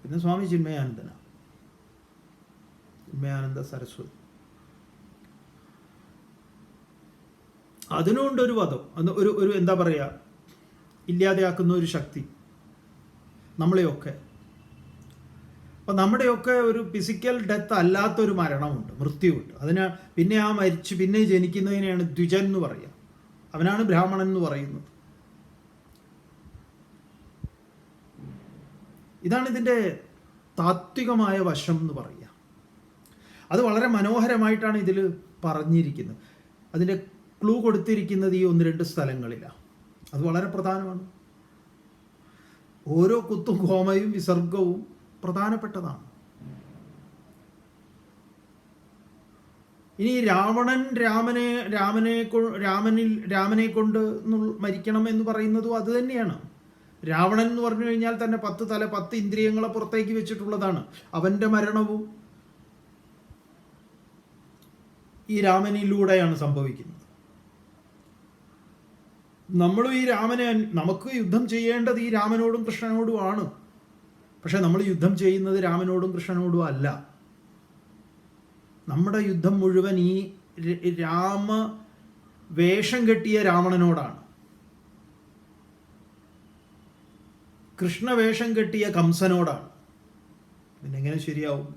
പിന്നെ സ്വാമി ചിന്മയാനന്ദ സരസ്വതി. അതിനുകൊണ്ടൊരു വധം, ഒരു എന്താ പറയുക, ഇല്ലാതെയാക്കുന്ന ഒരു ശക്തി നമ്മളെയൊക്കെ. അപ്പം നമ്മുടെയൊക്കെ ഒരു ഫിസിക്കൽ ഡെത്ത് അല്ലാത്തൊരു മരണമുണ്ട്, മൃത്യുവുണ്ട്. പിന്നെ പിന്നെ ജനിക്കുന്നതിനെയാണ് ദ്വിജൻ എന്ന് പറയുക. അവനാണ് ബ്രാഹ്മണൻ എന്ന് പറയുന്നത്. ഇതാണ് ഇതിൻ്റെ താത്വികമായ വശം എന്ന് പറയുക. അത് വളരെ മനോഹരമായിട്ടാണ് ഇതിൽ പറഞ്ഞിരിക്കുന്നത്. അതിൻ്റെ ക്ലൂ കൊടുത്തിരിക്കുന്നത് ഈ 1-2 സ്ഥലങ്ങളിലാണ്. അത് വളരെ പ്രധാനമാണ്. ഓരോ കുത്തും കോമയും വിസർഗവും പ്രധാനപ്പെട്ടതാണ്. ഇനി രാമനെ കൊണ്ട് മരിക്കണം എന്ന് പറയുന്നതും അത് തന്നെയാണ്. രാവണൻ എന്ന് പറഞ്ഞു കഴിഞ്ഞാൽ തന്നെ 10 തല 10 ഇന്ദ്രിയങ്ങളെ പുറത്തേക്ക് വെച്ചിട്ടുള്ളതാണ്. അവൻ്റെ മരണവും ഈ രാമനിലൂടെയാണ് സംഭവിക്കുന്നത്. നമ്മളും ഈ നമുക്ക് യുദ്ധം ചെയ്യേണ്ടത് ഈ രാമനോടും കൃഷ്ണനോടുമാണ്. പക്ഷെ നമ്മൾ യുദ്ധം ചെയ്യുന്നത് രാമനോടും കൃഷ്ണനോടും അല്ല. നമ്മുടെ യുദ്ധം മുഴുവൻ ഈ വേഷം കെട്ടിയ രാവണനോടാണ്, കൃഷ്ണവേഷം കെട്ടിയ കംസനോടാണ്. പിന്നെങ്ങനെ ശരിയാവും?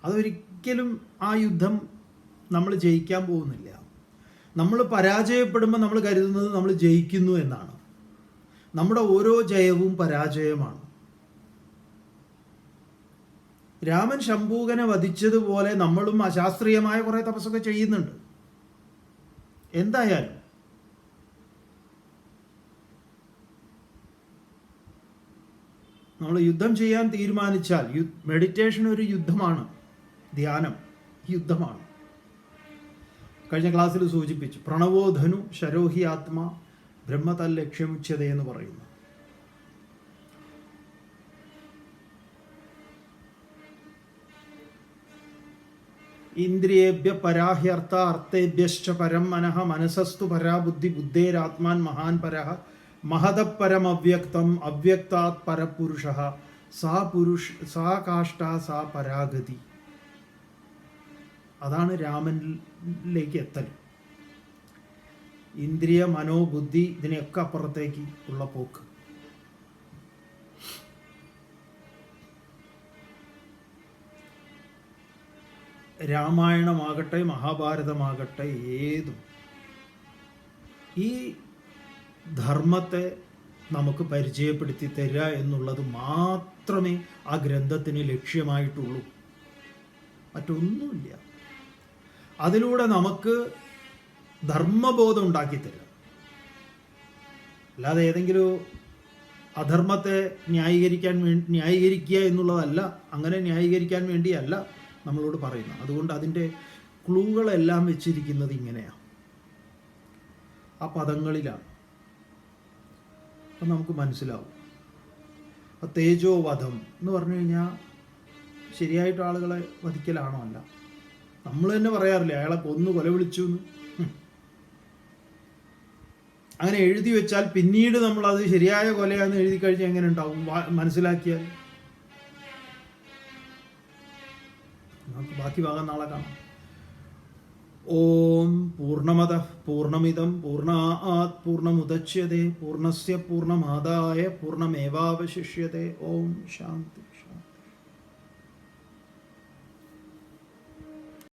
അതൊരിക്കലും ആ യുദ്ധം നമ്മൾ ജയിക്കാൻ പോകുന്നില്ല. നമ്മൾ പരാജയപ്പെടുമ്പോൾ നമ്മൾ കരുതുന്നത് നമ്മൾ ജയിക്കുന്നു എന്നാണ്. നമ്മുടെ ഓരോ ജയവും പരാജയമാണ്. രാമൻ ശംഭൂകനെ വധിച്ചതുപോലെ നമ്മളും അശാസ്ത്രീയമായ കുറേ തപസ്സൊക്കെ ചെയ്യുന്നുണ്ട്. എന്തായാലും നമ്മൾ യുദ്ധം ചെയ്യാൻ തീരുമാനിച്ചാൽ, മെഡിറ്റേഷൻ ഒരു യുദ്ധമാണ്, ധ്യാനം യുദ്ധമാണ്. കഴിഞ്ഞ ക്ലാസ്സിൽ സൂചിപ്പിച്ചു, പ്രണവോധനു ശരോഹി ആത്മാ ബ്രഹ്മതൽ ലക്ഷ്യമുച്യത എന്ന് പറയുന്നു. ഇന്ദ്രിയേഭ്യ പരാഹ്യർത്ഥ അർത്ഥേഭ്യശ്ച പരം മനഃ മനസസ്തു പരാബുദ്ധി ബുദ്ധേരാത്മാൻ മഹാൻ പരഃ മഹതപരമവ്യക്തം അവ്യക്താത് പരപുരുഷഃ സാ കാഷ്ട സാ പരാഗതി. അതാണ് രാമനിലേക്ക് എത്തൽ. ഇന്ദ്രിയ മനോബുദ്ധി ഇതിനെയൊക്കെ അപ്പുറത്തേക്ക് ഉള്ള പോക്ക്. രാമായണമാകട്ടെ മഹാഭാരതമാകട്ടെ ഏതും ഈ ധർമ്മത്തെ നമുക്ക് പരിചയപ്പെടുത്തി തരിക എന്നുള്ളത് മാത്രമേ ആ ഗ്രന്ഥത്തിന് ലക്ഷ്യമായിട്ടുള്ളൂ. മറ്റൊന്നുമില്ല. അതിലൂടെ നമുക്ക് ധർമ്മബോധം ഉണ്ടാക്കി തരിക. അല്ലാതെ ഏതെങ്കിലും അധർമ്മത്തെ ന്യായീകരിക്കുക എന്നുള്ളതല്ല, അങ്ങനെ ന്യായീകരിക്കാൻ വേണ്ടിയല്ല നമ്മളോട് പറയുന്നത്. അതുകൊണ്ട് അതിൻ്റെ ക്ലൂകളെല്ലാം വെച്ചിരിക്കുന്നത് ഇങ്ങനെയാണ്, ആ പദങ്ങളിലാണ്. അപ്പം നമുക്ക് മനസ്സിലാവും. അപ്പം തേജോവധം എന്ന് പറഞ്ഞു കഴിഞ്ഞാൽ ശരിയായിട്ട് ആളുകളെ വധിക്കലാണോ? അല്ല. നമ്മൾ തന്നെ പറയാറില്ലേ അയാളെ കൊന്നു കൊല വിളിച്ചു എന്ന്. അങ്ങനെ എഴുതി വെച്ചാൽ പിന്നീട് നമ്മളത് ശരിയായ കൊലയാന്ന് എഴുതി കഴിഞ്ഞാൽ എങ്ങനെ ഉണ്ടാവും? മനസ്സിലാക്കിയാൽ. നമുക്ക് ബാക്കി ഭാഗം നാളെ കാണാം. ഓം പൂർണ്ണമദഃ പൂർണ്ണമിദം പൂർണ്ണാത് പൂർണ്ണമുദച്യതേ പൂർണ്ണസ്യ പൂർണ്ണമാദായ പൂർണ്ണമേവാവശിഷ്യതേ. ഓം ശാന്തി.